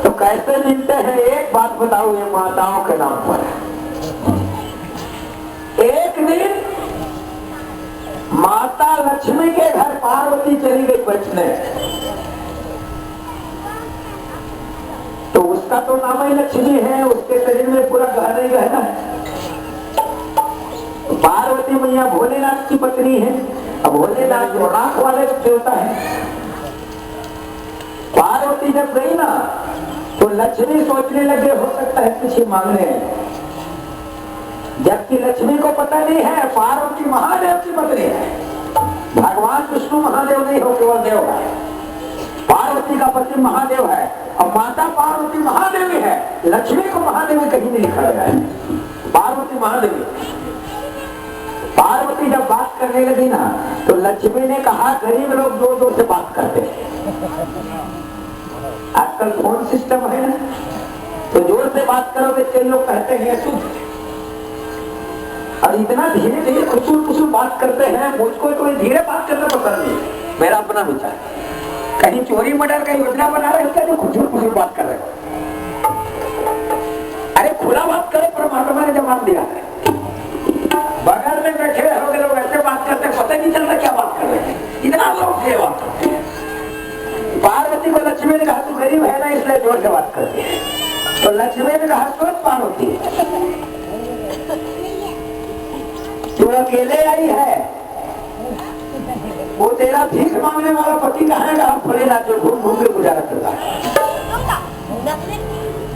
S2: तो कैसे मिलते हैं? एक बात बताओ, ये माताओं के नाम पर है। एक दिन माता लक्ष्मी के घर पार्वती चली गई बचने, तो उसका तो नाम ही लक्ष्मी है, उसके शरीर में पूरा गहना ही गहना है। पार्वती मैया भोलेनाथ की पत्नी है। अब भोलेनाथ जो राख वाले देवता है। पार्वती जब गई ना तो लक्ष्मी सोचने लगे हो सकता है किसी मांगने, जबकि लक्ष्मी को पता नहीं है पार्वती महादेव की पत्नी है। भगवान विष्णु महादेव नहीं हो, केवल देव है। पार्वती का पति महादेव है और माता पार्वती महादेवी है। लक्ष्मी को महादेवी कहीं नहीं लिखा गया है, पार्वती महादेवी। पार्वती जब बात करने लगी ना तो लक्ष्मी ने कहा गरीब लोग जोर जोर से बात करते हैं, आजकल फोन सिस्टम है ना, तो जोर से बात करोगे कई लोग कहते हैं शुभ, और इतना धीरे धीरे खुशूर खुशूर बात करते हैं। मुझको कोई धीरे बात करना पसंद नहीं, मेरा अपना विचार। कहीं चोरी मर्डर का योजना बना रहे हैं, खुशूर खुशूर बात कर रहे हो। अरे खुला बात करे, परमात्मा ने जवाब दिया है। बगल में बैठे रहोगे लोग ऐसे बात करते, पता नहीं चलता क्या बात कर रहे हैं, इतना लोग ये बात करते हैं। पार्वती को लक्ष्मी ने कहा तू गरीब है ना इसलिए जोर से बात करती है, तो लक्ष्मी ने कहा सोच पार्वती तू अकेले आई है, वो तेरा भीख मांगने वाला पति कहाँ है? आप थोड़े ना जो घूम घूम के गुजारा करता है,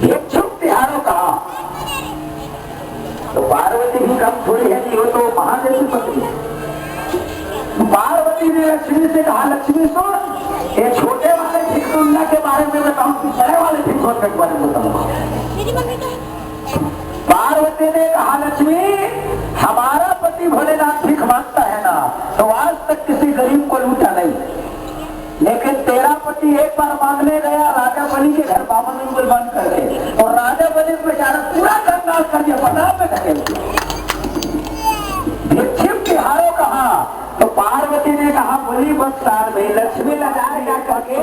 S2: भिक्षुक तिहारों कहा। तो पार्वती भी कम थोड़ी है कि वो तो महादेव की पत्नी है। पार्वती ने लक्ष्मी से कहा लक्ष्मी सुन, ये छोटे वाले भिक्षुक के बारे में बताऊं कि बड़े वाले भिक्षुक के बारे में बताऊं? पार्वती ने कहा लक्ष्मी हमारा पति भोलेनाथ भीख मांगता है ना, तो आज तक किसी गरीब को लूटा नहीं, लेकिन तेरा पति एक बार मांगने गया राजा बलि के घर, बाबा ने उंगल बंद कर दे और राजा बलि बेचारा पूरा कंगाल कर दिया, पता में धकेल दिया। भिक्षुक तिहारों कहा। तो पार्वती ने कहा बलि बख्तार में लक्ष्मी लगा करके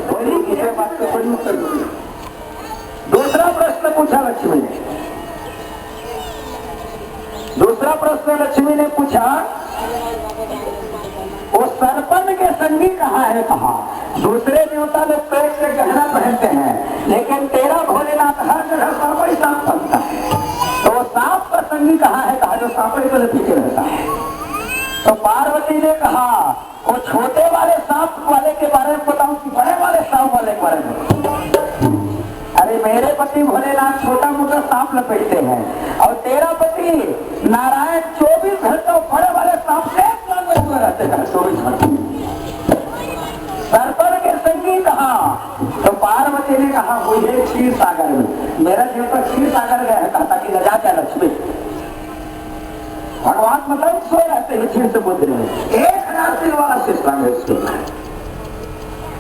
S2: बलि की बात को बड़ी उत्तर दी। दूसरा प्रश्न पूछा लक्ष्मी ने, दूसरा प्रश्न लक्ष्मी ने पूछा वो सरपन के संगी कहाँ है? कहा दूसरे देवता लोग पेट से गहना पहनते हैं, लेकिन तेरा भोलेनाथ हर जगह सांप ही सांप बनता है, तो सांप का संगी कहाँ है? कहा जो सांप के पीछे रहता है। तो पार्वती ने कहा वो छोटे वाले सांप वाले के बारे में बताऊं कि बड़े वाले सांप वाले के बारे में? अरे मेरे पति भोलेनाथ छोटा मोटा सांप लपेटते हैं और तेरा पति नारायण 24 घंटों बड़े वाले सांप से रहते हैं 24 घंटे। सरपन के संगी कहा? तो पार्वती ने कहा मुझे क्षीर सागर में, मेरा देवता क्षीर सागर गया है, कहा कि लगा क्या लक्ष्मी भगवान मतलब सो रहते हैं क्षीर समुद्र में, 1000 सिर वाला सिस्टम है उसके।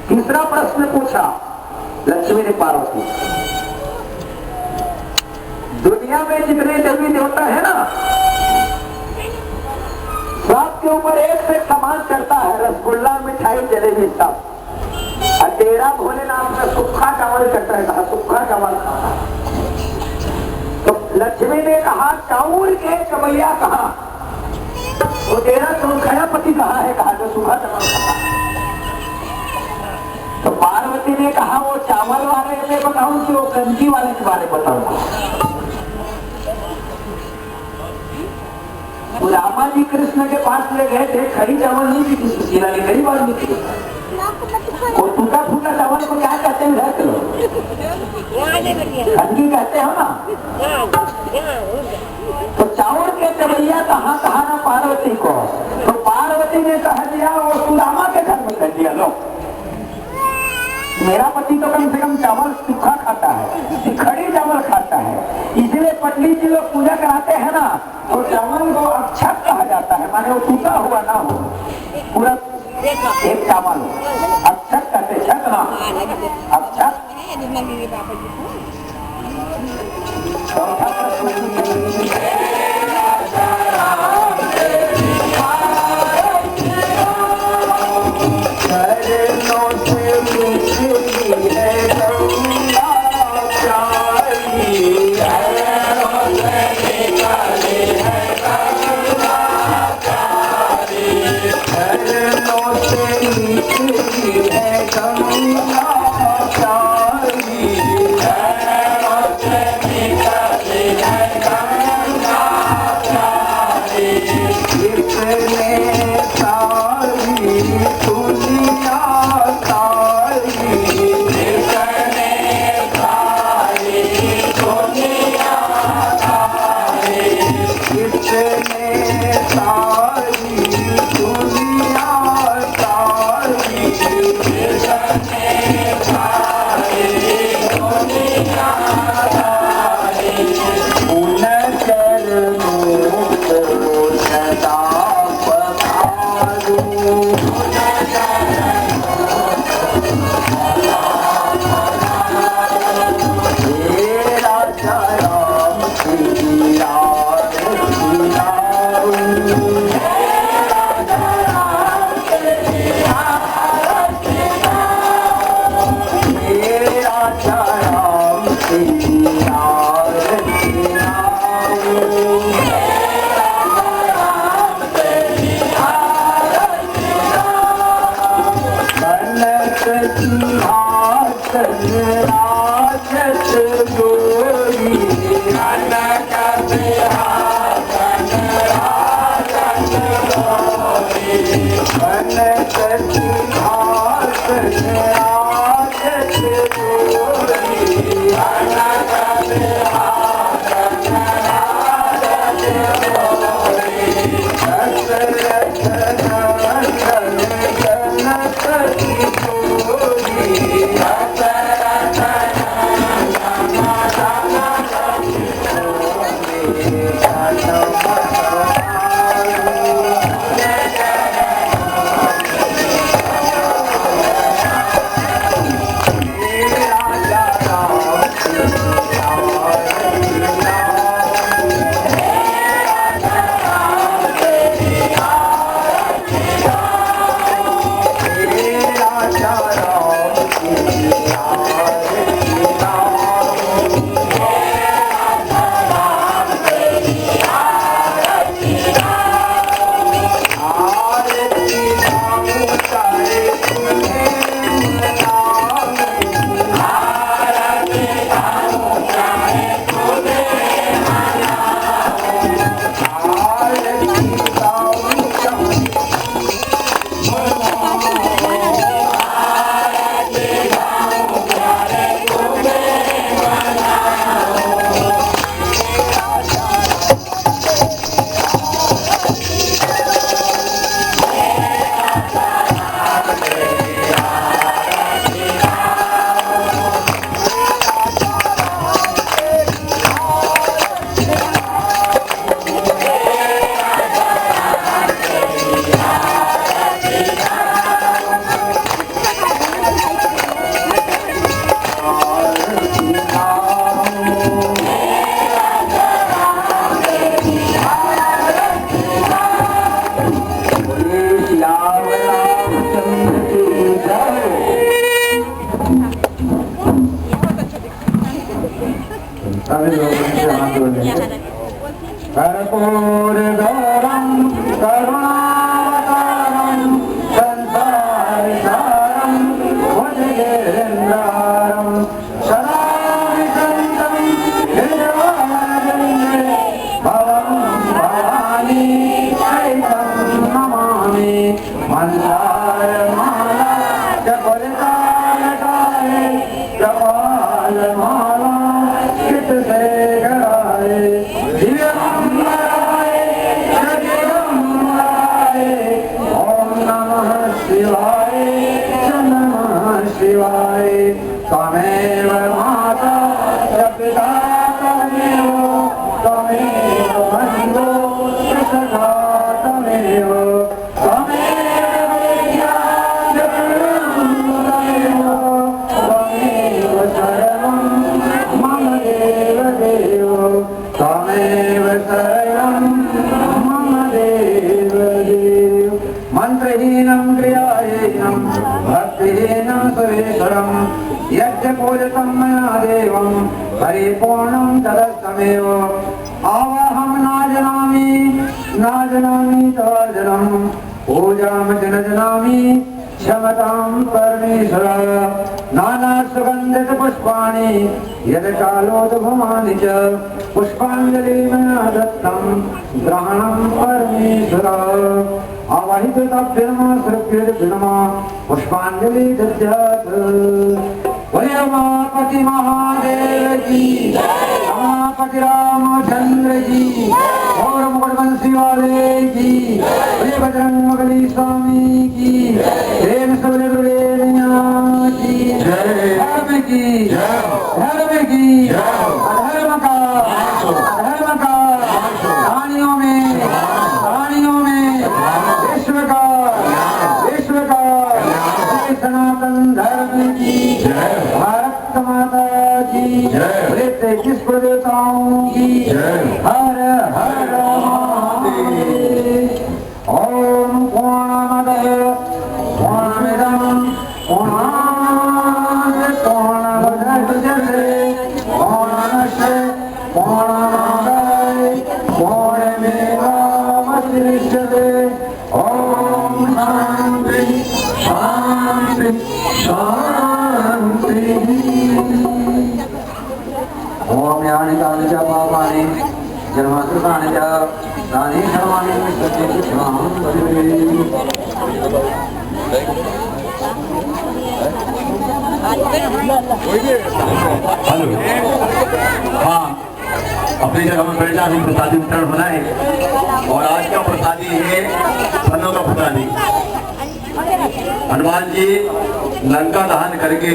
S2: तीसरा प्रश्न पूछा लक्ष्मी ने पार्वती, दुनिया में जितने देवी देवता है ना सबके ऊपर एक से सामान चढ़ता है, रसगुल्ला मिठाई जलेबी सब, और तेरा भोलेनाथ में सूखा चावल चढ़ता है, कहा सूखा चावल खाता। तो लक्ष्मी ने कहा चाउर के कमैया कहा? तो तेरा सूखा पति कहा है? कहा जो सूखा चावल खाता। तो पार्वती ने कहा वो चावल वाले में बताऊं कि वो गंजी वाले के बारे में बताऊंगा? रामा जी कृष्ण के पास ले गए थे, खड़ी चावल नहीं थी, सुशीला ने गरीब आदमी थी, और टूटा फूटा चावल को क्या कहते हैं? रख लो खंडी कहते हो ना। तो चावल के चवैया कहाँ कहा ना पार्वती को? तो पार्वती ने कह दिया वो सुदामा के घर में कर दिया। लो मेरा पति तो कम से कम चावल सूखा खाता है, खड़ी चावल खाता है, इसलिए पंडित जी लोग पूजा कराते हैं ना तो चावल को अक्षत कहा जाता है, माने वो टूटा हुआ ना हो, पूरा एक चावल अक्षत कहते, छत ना अक्षत। कर्पूरगौरं करुणावतारं संसारसारं भुजगेन्द्रारं सदा विशन्तं हृदयारविन्दे भवं भवानी सहितं नमामि मन्दारमाला जपलतालकाय जपालमाला चित्तशेखराय दिव्यमंगलाय जगदम्बाय ओम नमः शिवाय नमः शिवाय त्वमेव माता च पिता त्वमेव त्वमेव बन्धो सखा त्वमेव त्वमेव विद्या च त्वमेव त्वमेव सर्वं मम देव देव त्वमेव सर्वं मम देव देव मंत्रहीनं क्रियाहीनं भक्तिहीनं सुरेश्वरं यज्ञपूजितं मया देवं परिपूर्णं तदस्तमेव आवाहं न जानामि तवार्जनं पूजां च न जानामि क्षमतां परमेश्वर नानासुगन्धित पुष्पाणि यत्कालोद्भवानि च पुष्पाञ्जलि मया दत्तं ग्रहणं परमेश्वर आवाहितभ्यर्मा पुष्पाञ्जलि दद्यात् उमापति महादेव की उमापति रामचंद्र की और मुकुटवंशी वाले की बजरंगबली स्वामी की प्रेम सबले दुलेनिया की धर्म की अधर्म का कहानियों में विश्व का सनातन धर्म की भारत माता की नृत्य किसको देवताओं की हर हर महादेव ओम पूर्णमदः पूर्णमिदं पूर्णात् पूर्णमुदच्यते पूर्णस्य पूर्णमादाय पूर्णमेवावशिष्यते ओम शांति शांति शांति जन्माष्टमी प्राणी जा दानी सर्वाणी सत्य श्याम
S3: हेलो, हाँ, अपनी जगह में बैठा हम प्रसादी वितरण बनाए और आज का प्रसादी है फलों का प्रसादी। हनुमान जी लंका दहन करके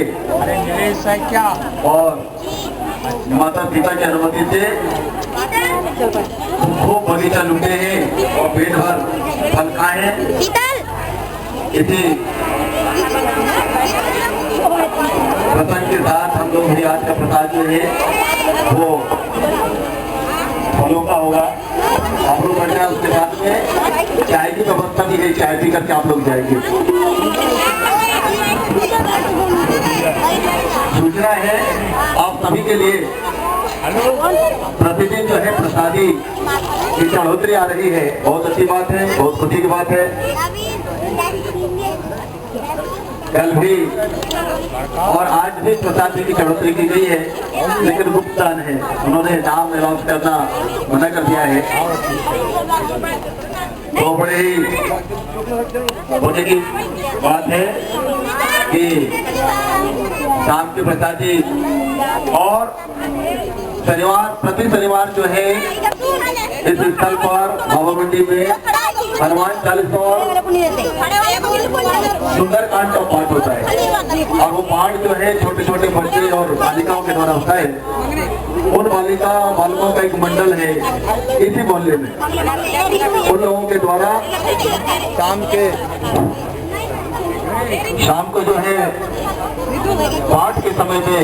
S3: और माता सीता की अनुमति से खूब बगीचा लूटे हैं और पेट भर फल खाए हैं। इसी प्रसंग के साथ हम लोग भी आज का प्रसाद जो है वो फलों का होगा। आप लोग बढ़ जाए, उसके बाद में चाय की व्यवस्था भी है, चाय पी करके आप लोग जाएंगे। सूचना है आप सभी के लिए, प्रतिदिन जो है प्रसादी की चढ़ोतरी आ रही है। बहुत अच्छी बात है, बहुत खुशी की बात है। कल भी और आज भी प्रसादी की चढ़ोतरी की गई है, लेकिन गुप्त दान है, उन्होंने नाम अनाउंस करना मना कर दिया है। तो बड़े ही होने की बात है कि शाम की प्रसादी और शनिवार, प्रति शनिवार जो है इस स्थल पर बाबा मंडी में हनुमान चालीसा और सुंदर कांड का पाठ होता है। और वो पाठ जो है छोटे छोटे बच्चे और बालिकाओं के द्वारा होता है। उन बालकों का एक मंडल है इसी मोहल्ले में, उन लोगों के द्वारा शाम को जो है पाठ के समय में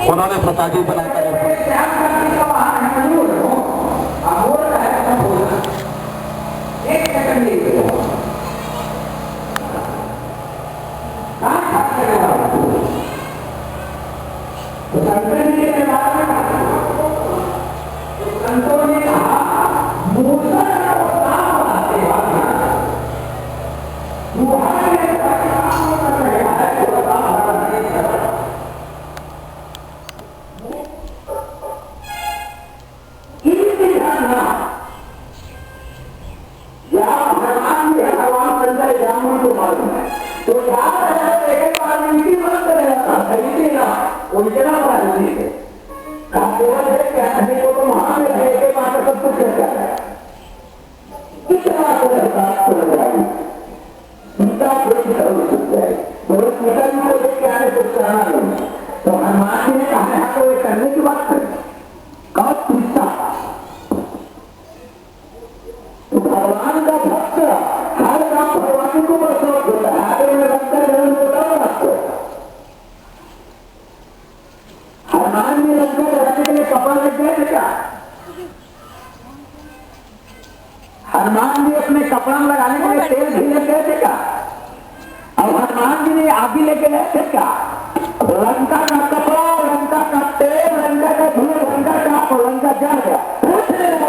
S3: उन्होंने प्रसादी बनाकर तो हनुमान जी ने कहा है तो ये करने की बात है। तो भगवान का भक्त हर काम भगवान को प्रसन्न होता है। आगे में रखकर जन्म होता है आपको। हनुमान जी लंका लगाने के लिए कपड़ा लग गए थे क्या? हनुमान जी अपने कपड़ा लगाने के लिए तेल भी लग गए थे क्या? अब हनुमान जी ने आगे लेके गए थे क्या? लंका का कपड़ा, लंका का तेल, लंका का धूल, लंका का लंका जल गया। पूछने लगा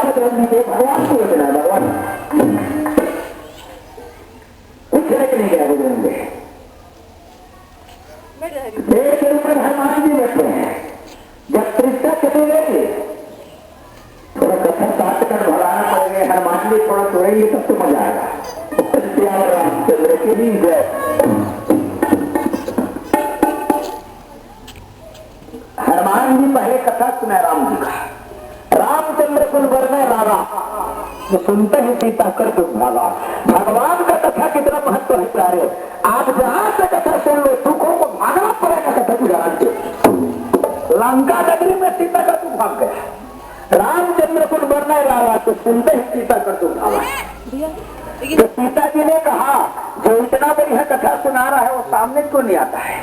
S3: भगवान को लेना, भगवान पूछने के लिए गया बजरंग के ऊपर हनुमान जी बैठे हैं। जब तृष्णा चले गए थोड़ा कथा काट कर भराना पड़ेगा। हनुमान जी थोड़ा तोड़ेंगे तब तो मजा आएगा। रामचंद्र के भी हनुमान जी पहले कथा सुना राम जी का। रामचंद्र कुल वर्ण रारा जो सुनते हैं सीता कर दुख भागा। भगवान का कथा कितना महत्व है प्यारे। आप जहां से कथा सुन लो सुखों को भागना पड़ेगा। कथा की जानते लंका नगरी में सीता का दुख भाग गया। रामचंद्र कुल वर्ण रारा तो सुनते हैं सीता कर दुख भागा। तो सीता जी ने कहा जो इतना बढ़िया कथा सुना रहा है वो सामने क्यों नहीं आता है?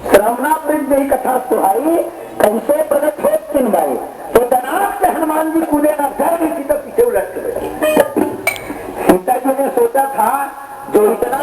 S3: श्रवणामृत में कथा सुहाई कैसे प्रकट हो तीन भाई। तो दनाक से हनुमान जी कूदे ना घर में सीता पीछे उलट गए। सीता जी ने सोचा था जो इतना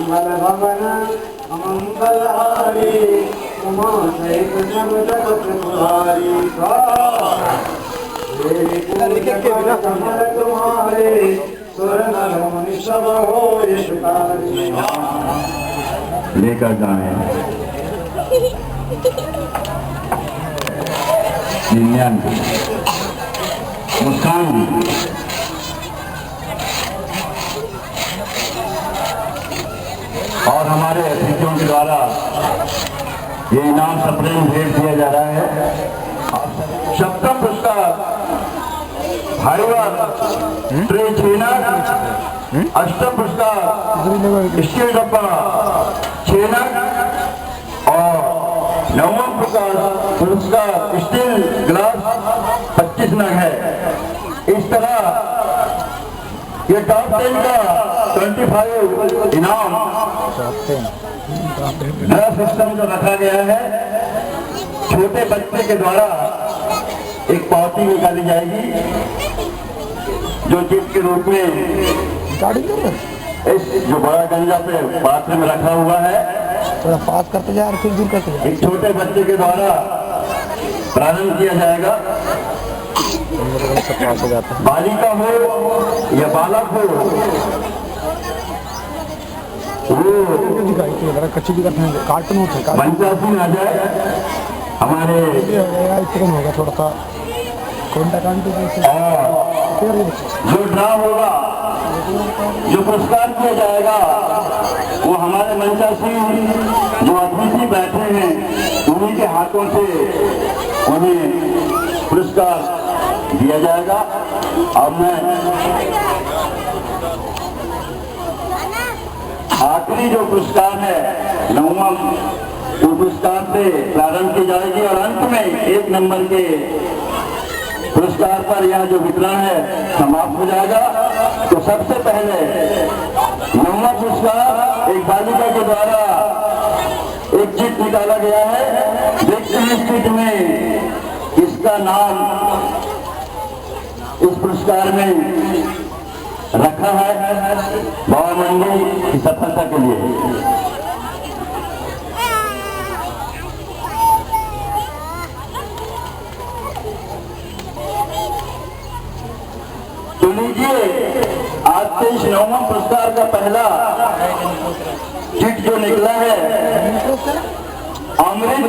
S4: मंगल भवन अमंगल हारी उमा सहित जग जगत तुम्हारी कमल तुम्हारे सुर नर मुनि सब हो
S3: लेकर जाए 99 मुस्कान जी और हमारे अतिथियों के द्वारा ये इनाम सप्रेम भेंट दिया जा रहा है। सप्तम पुरस्कार भाईवाल ट्रे छेना, अष्टम पुरस्कार स्टील डब्बा छेना और नवम पुरस्कार स्टील ग्लास 25 नग है। इस तरह ये टॉप 10 का 25 इनाम नया सिस्टम जो रखा गया है, छोटे बच्चे के द्वारा एक पावती निकाली जाएगी जो गिफ्ट के रूप में इस जो बड़ा गंजा पे पात्र में रखा हुआ है,
S4: थोड़ा पास करते जा फिर दूर करते जा।
S3: एक छोटे बच्चे के द्वारा प्रारंभ किया जाएगा। बालिका हो या बालक हो, वो
S4: कच्ची भी करते हैं, कार्टून होते हैं,
S3: मंचासी आ जाए हमारे
S4: होगा थोड़ा सा
S3: जो ड्रा होगा, जो पुरस्कार किया जाएगा, वो हमारे मंचासी जो अतिथि बैठे हैं उन्हीं के हाथों से उन्हें पुरस्कार दिया जाएगा। अब मैं आखिरी जो पुरस्कार है, नवम पुरस्कार से प्रारंभ की जाएगी और अंत में 1 नंबर के पुरस्कार पर यह जो वितरण है समाप्त हो जाएगा। तो सबसे पहले नवमा पुरस्कार एक बालिका के द्वारा एक चिट निकाला गया है। देखते हैं इस चिट में किसका नाम इस पुरस्कार में रखा है बाबा मंडी की सफलता के लिए। तो लीजिए, आज से इस नवम पुरस्कार का पहला चिट जो निकला है, अमृत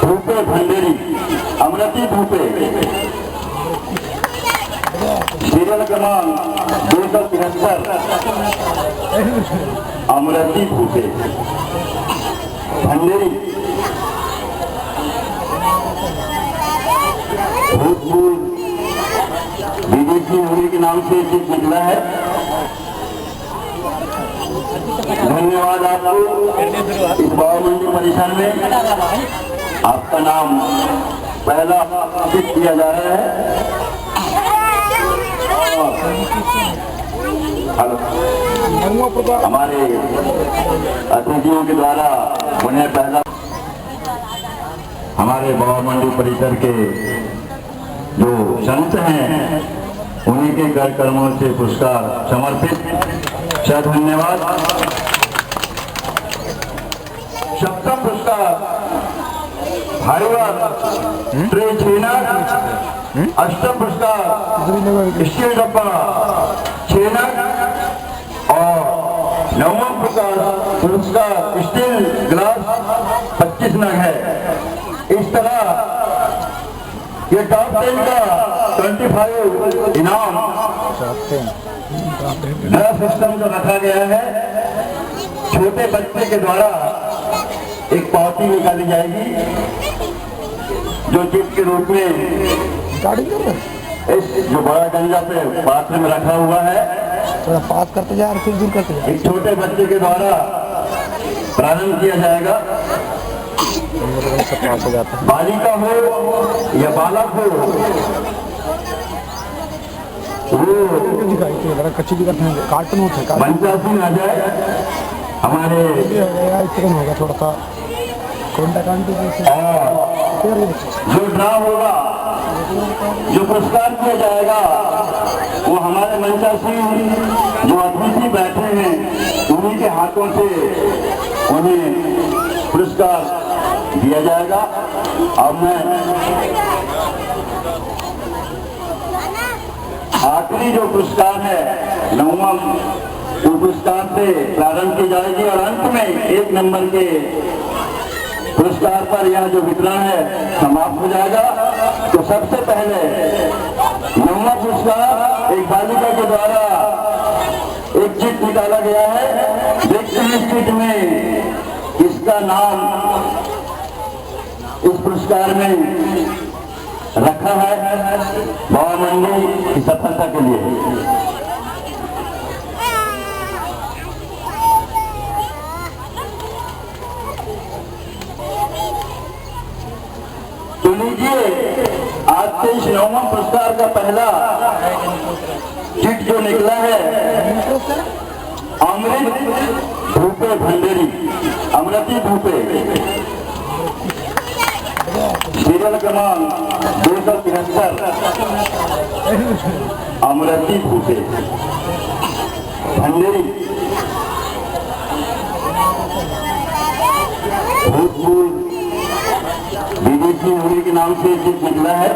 S3: भूपे भंडेरी, अमृति भूपे, सीरियल क्रमांक 273, अमृति भूपे भंडेरी, भूतपूर्व विदेशी मूवी के नाम से चिट निकला है। धन्यवाद आपको। इस बाबा मंडी परिसर में आपका नाम पहला चिट दिया जा रहा है। हमारे अतिथियों के द्वारा उन्हें पहला हमारे बाबा मंडी परिसर के जो संत हैं उन्हीं के कर कर्मों से पुरस्कार समर्पित। धन्यवाद। सप्तम पुरस्कार भाईवाल ट्रे छेना, अष्टम पुरस्कार स्टील डब्बा छेना और नवम पुरस्कार स्टील ग्लास 25 नग है। इस तरह ये टॉप 10 का 25 इनाम नया सिस्टम जो रखा गया है, छोटे बच्चे के द्वारा एक पावती निकाली जाएगी जो गिफ्ट के रूप में इस जो बड़ा गंजा पे पात्र में रखा हुआ है,
S4: थोड़ा पास करते जा फिर दूर करते जा।
S3: एक छोटे बच्चे के द्वारा प्रारंभ किया जाएगा। बालिका हो या बालक हो, वो
S4: कच्ची भी करते हैं, कार्टून होते हैं,
S3: मंचासी आ जाए हमारे
S4: होगा थोड़ा सा
S3: जो ड्रा होगा, जो पुरस्कार किया जाएगा, वो हमारे मंचासी जो अतिथि बैठे हैं उन्हीं के हाथों से उन्हें पुरस्कार दिया जाएगा। अब मैं आखिरी जो पुरस्कार है 9वां पुरस्कार से प्रारंभ की जाएगी और अंत में 1 नंबर के पुरस्कार पर यह जो वितरण है समाप्त हो जाएगा। तो सबसे पहले 9वां पुरस्कार एक बालिका के द्वारा एक चिट निकाला गया है। देखते हैं इस चिट में इसका नाम इस पुरस्कार में रखा है बाबा मंडी की सफलता के लिए। तो लीजिए आज से इस 9वां पुरस्कार का पहला चिट जो निकला है अमृत भूपे भंडेरी, अमृति भूपे, सीरियल क्रमांक 273 अमृति भूपे भंडेरी भूतपूर्व विदेशी होने के नाम से चिट निकला है।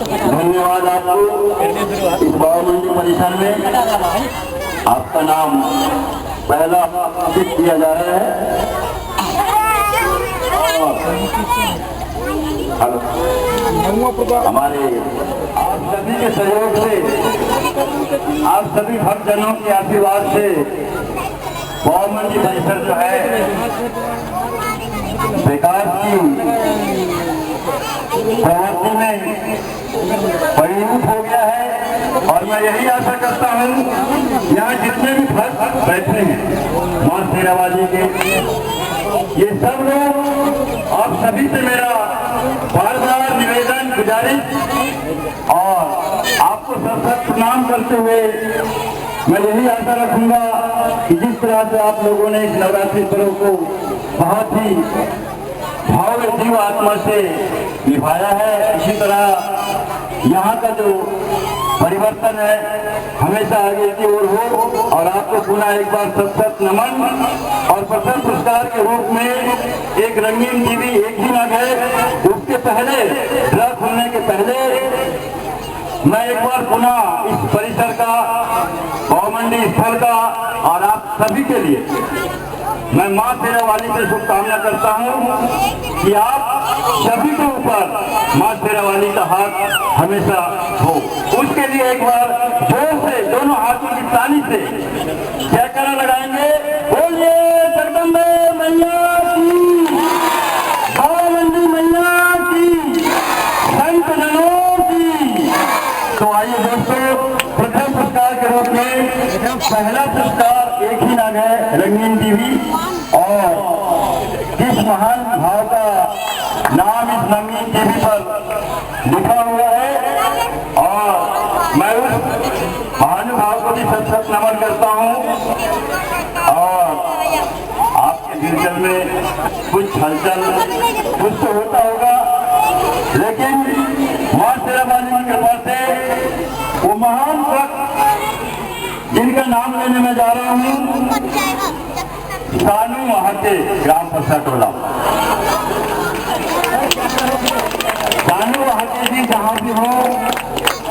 S3: धन्यवाद आपको। इस बाबा मंडी परिसर में आपका नाम पहला चिट दिया जा रहा है। हमारे आप सभी के सहयोग से, आप सभी भक्तजनों के आशीर्वाद से बाबा मंडी परिसर जो है विकास की प्रवृत्ति में परिणत हो गया है। और मैं यही आशा करता हूँ यहाँ जितने भी भक्त बैठे हैं मां शेरावाली के, ये सब लोग आप सभी से मेरा बार बार निवेदन गुजारिश और आपको सत प्रणाम करते हुए मैं यही आशा रखूंगा कि जिस तरह से आप लोगों ने इस नवरात्रि पर्व को बहुत ही भाव जीव आत्मा से निभाया है, इसी तरह यहाँ का जो परिवर्तन है हमेशा आगे की ओर हो। और आपको पुनः एक बार सत नमन। और प्रथम पुरस्कार के रूप में एक रंगीन टीवी एक ही नग है। उसके पहले ड्रा खुलने के पहले मैं एक बार पुनः इस परिसर का, बाबा मंडी स्थल का और आप सभी के लिए मैं मां शेरावाली से शुभकामना करता हूं कि आप सभी के ऊपर मां शेरावाली का हाथ हमेशा हो। उसके लिए एक बार जोर से दोनों हाथों की ताली से जयकारा लगाएंगे। बोलिए जगदम्बे मैया की, बाबा मंडी मैया की, संत जनों की। तो आइए दोस्तों, प्रथम पुरस्कार के रूप में पहला पुरस्कार एक ही नाम है रंगीन टीवी। और जिस महान भाव का नाम इस रंगीन टीवी पर लिखा हुआ है और मैं उस महानुभाव को भी सत नमन करता हूँ। और आपके दिलचल में कुछ हलचल कुछ तो होता होगा, लेकिन मां शेरावाली की कृपा से वो महान भक्त जिनका नाम लेने में जा रहा हूँ, सानू महाते ग्राम परसा टोला। सानू महाते जी जहाँ भी हो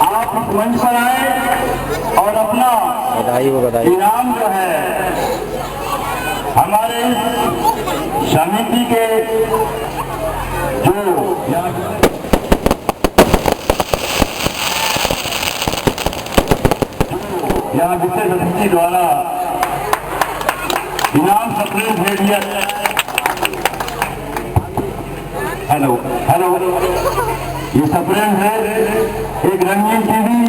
S3: आप इस मंच पर आए और अपना इनाम जो है हमारे समिति के जो यहाँ विशेष अतिथि द्वारा इनाम सप्रेम दे दिया। हेलो हेलो, ये सप्रेम है एक रंगीन टीवी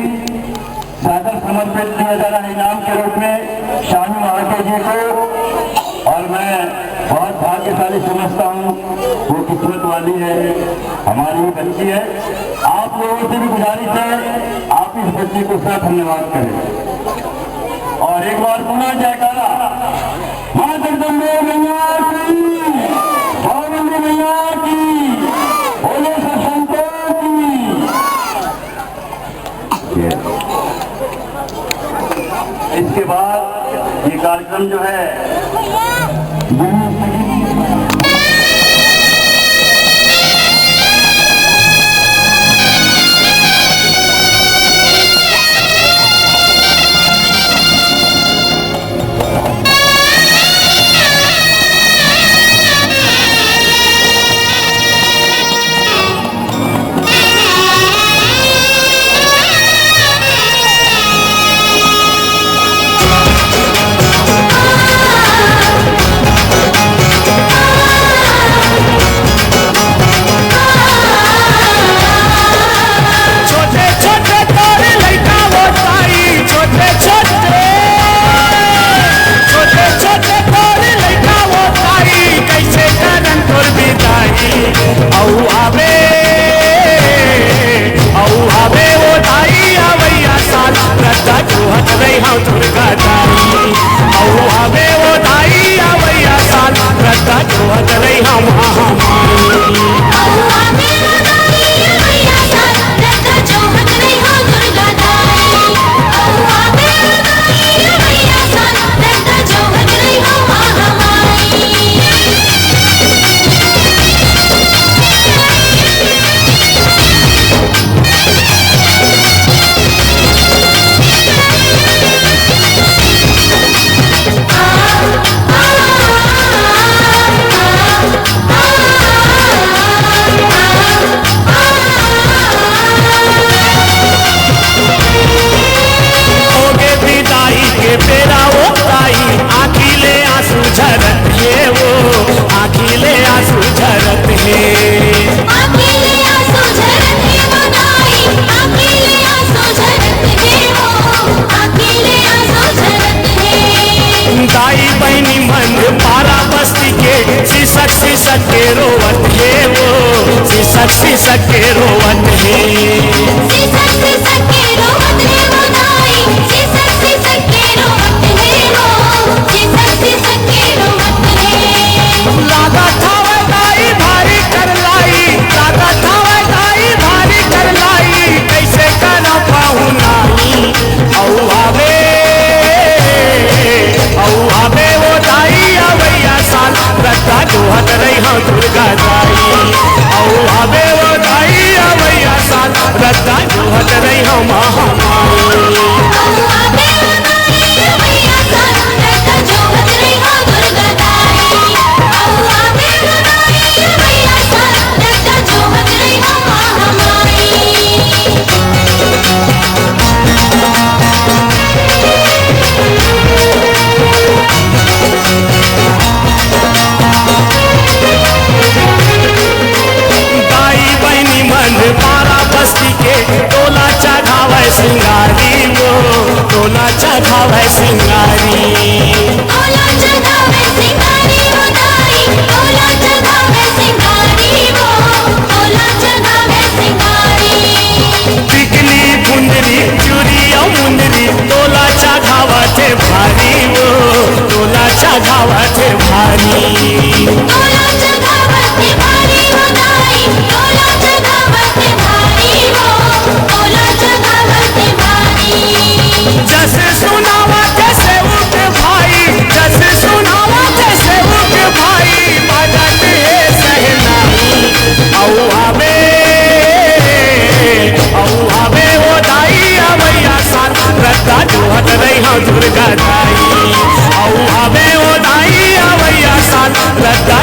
S3: सादर समर्पित किया जा रहा है इनाम के रूप में शानू महाके जी को। और मैं बहुत भाग्यशाली समझता हूँ, वो किस्मत वाली है, हमारी ही बच्ची है। आप लोगों से भी गुजारिश है आप इस बच्ची को साथ धन्यवाद करें। और एक बार पुनः जयकारा मां जगदम्बे मैया की, बाबा मंडी मैया की, बोले सब संतों की। इसके ये कार्यक्रम जो है
S1: सके रोवत है लागा थावे दाई भारी कर लाई, लागा थावे दाई भारी कर लाई, कैसे करा पाऊं नाई औ आवे वो दाई अवैया साल रत्ता जोहत रही हाँ दुर्गा दाई औ आवे वो दाई अवैया साल रत्ता जोहत रही हाँ महामाई सिंगारी वो टोला चढ़ावे सिंगारी
S5: टोला चढ़ावे सिंगारी वो दाई टोला चढ़ावे सिंगारी वो टोला चढ़ावे सिंगारी
S1: टिकली बुंदरी चूड़िया मुंदरी टोला चढ़ावा थे भारी वो टोला चढ़ावा थे भारी
S5: टोला चढ़ावा थे भारी वो दाई टोला चढ़ावा थे भारी वो टोला चढ़ावा थे भारी
S1: जैसे सुनावा जैसे उठ भाई जैसे सुनावा जैसे उठ भाई मदद है सहनाई औ आवे वो दाई अवैया साथ रत्ता जोहत रही हाँ दुर्गा दाई औ आवे वो दाई अवैया साथ रत्ता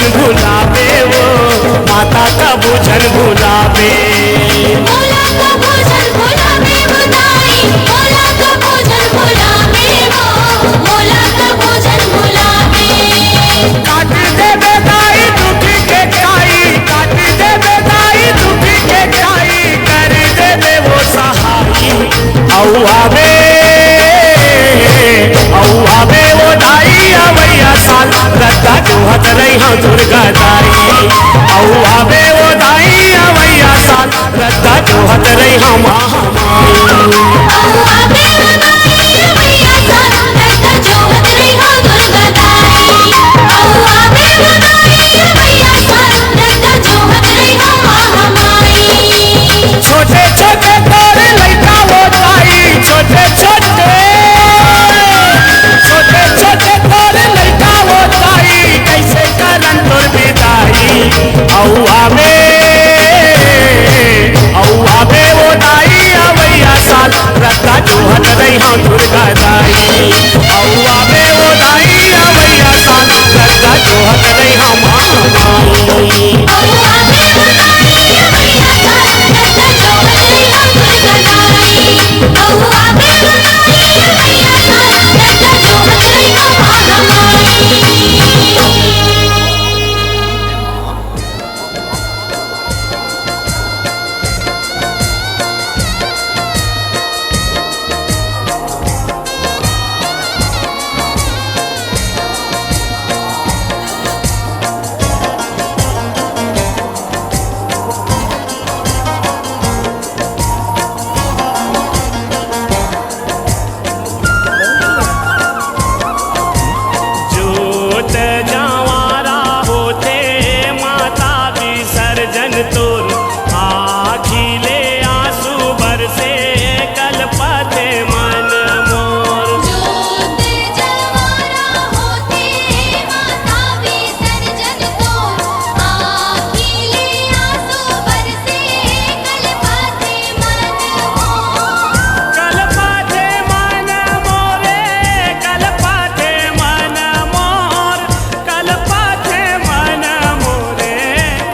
S1: भूषण भुलावे वो माता का भूषण भुलावे
S5: भोला का भोजन भुलावे बुदाई भोला का भोजन भुलावे वो भोला का भोजन भुलावे
S1: काट दे बेदाई दुखी के खाई काट दे बेदाई दुखी के खाई कर दे बे वो सहाई औआवे वो दाई अवैया साल रद्दा जोहत रही हाँ दुर्गा दाई औआवे वो दाई अवैया साल रद्दा जोहत रही हाँ महामाई
S5: आवे बुदाई मैया सारा रत्ता जोहत रही हो दुर्गा दाई आवे बुदाई मैया सारा रत्ता जोहत रही हो महामाई
S1: छोटे छोटे तोरे लड़का वो दाई छोटे छोटे तोरे लड़का वो दाई कैसे करन तोर विदाई औआवे वो दाई अवैया साल रत्ता जोहत रही हाँ दुर्गा दाई औआवे वो दाई अवैया साल रत्ता जोहत रही हाँ महामाई
S5: आवे बुदाई मैया सारा रत्ता जोहत रही हो दुर्गा दाई आवे बुदाई मैया सारा रत्ता जोहत रही हो महामाई
S1: जोत जवारा होते माता विसर्जन तोर आखिले आंसू बरसे कलपते मन मोर
S5: जोत जवारा होते माता विसर्जन तो आखिले आंसू बरसे कलपाते मन मोर
S1: कलपते मन मोरे कलपते मन मोर कलपते मन मोरे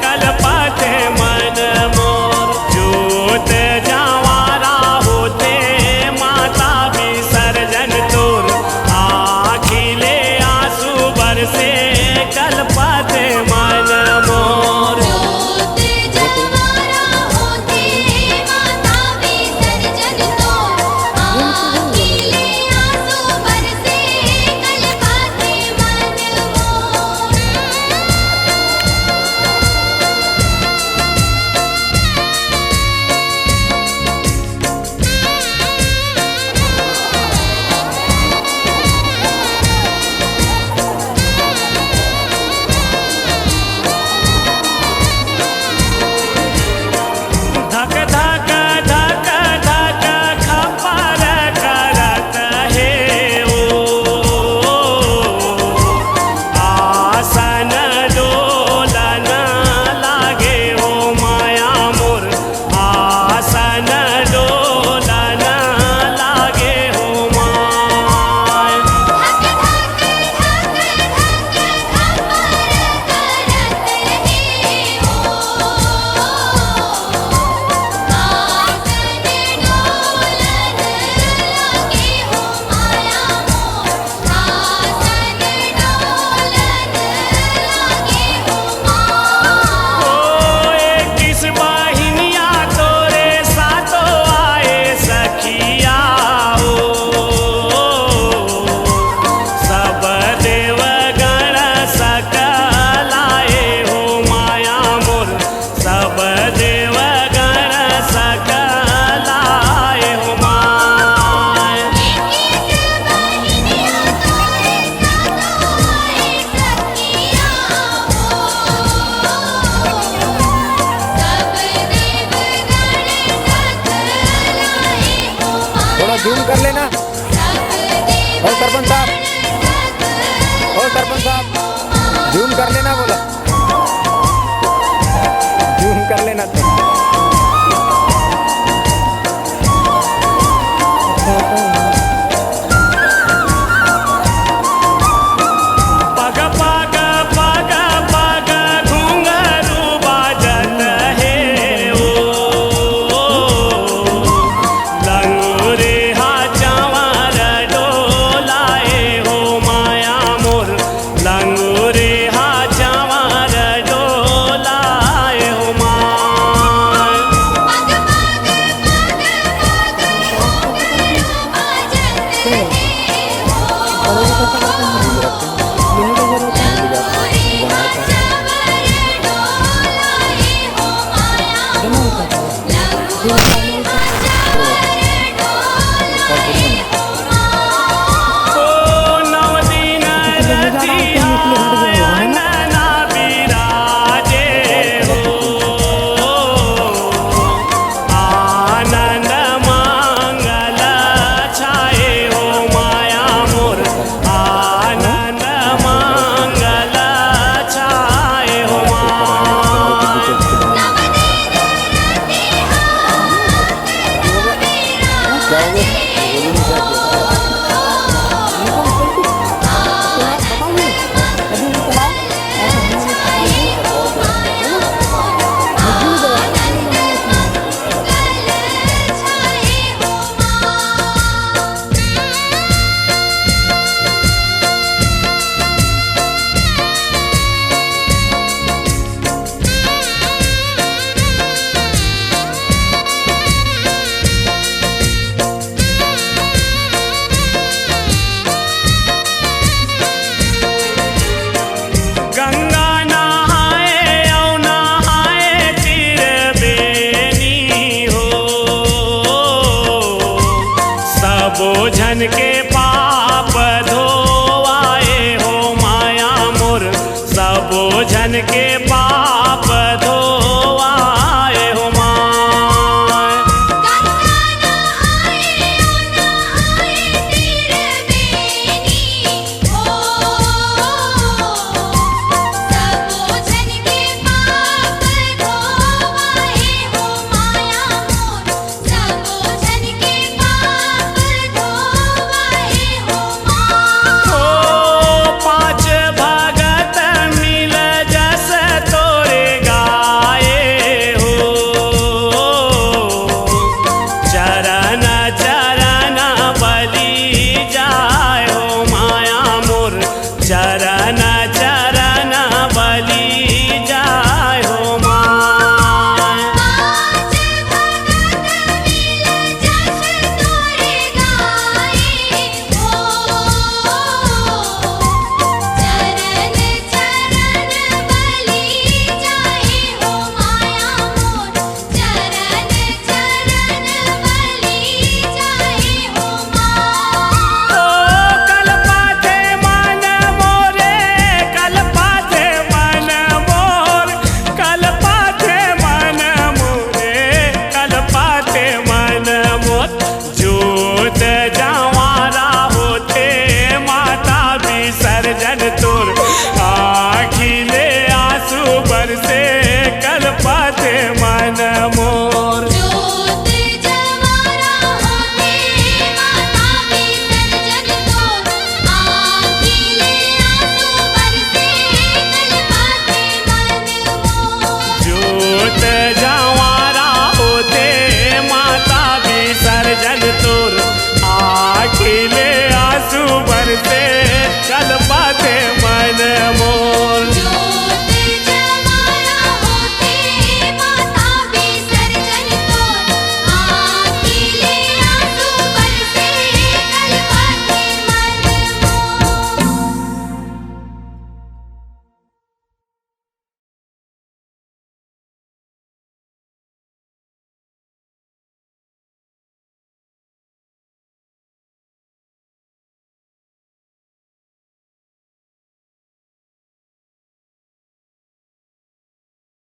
S1: कलपते मन मोर जोत जवारा होते माता विसर्जन तोर आखिले आंसू बरसे कलपते मन मोर
S5: जोत जवारा होते माता विसर्जन तो आखिले आंसू बरसे कलपाते मन मोर
S1: धक धक धक धक खपर करत हे ओ आसन डोलन लागे हो माया मोर आसन डोलन लागे हो माय किस बहिनिया तोरे सातो आए सखिया सब देवगण सकलाए हो माया मोर सब देवगण सकलाए हो माय
S4: थोड़ा जूम कर लेना और सरपंच साहब जूम कर लेना बोला जूम कर लेना
S1: पग पग पग पग
S6: बरोबर कसं करतो?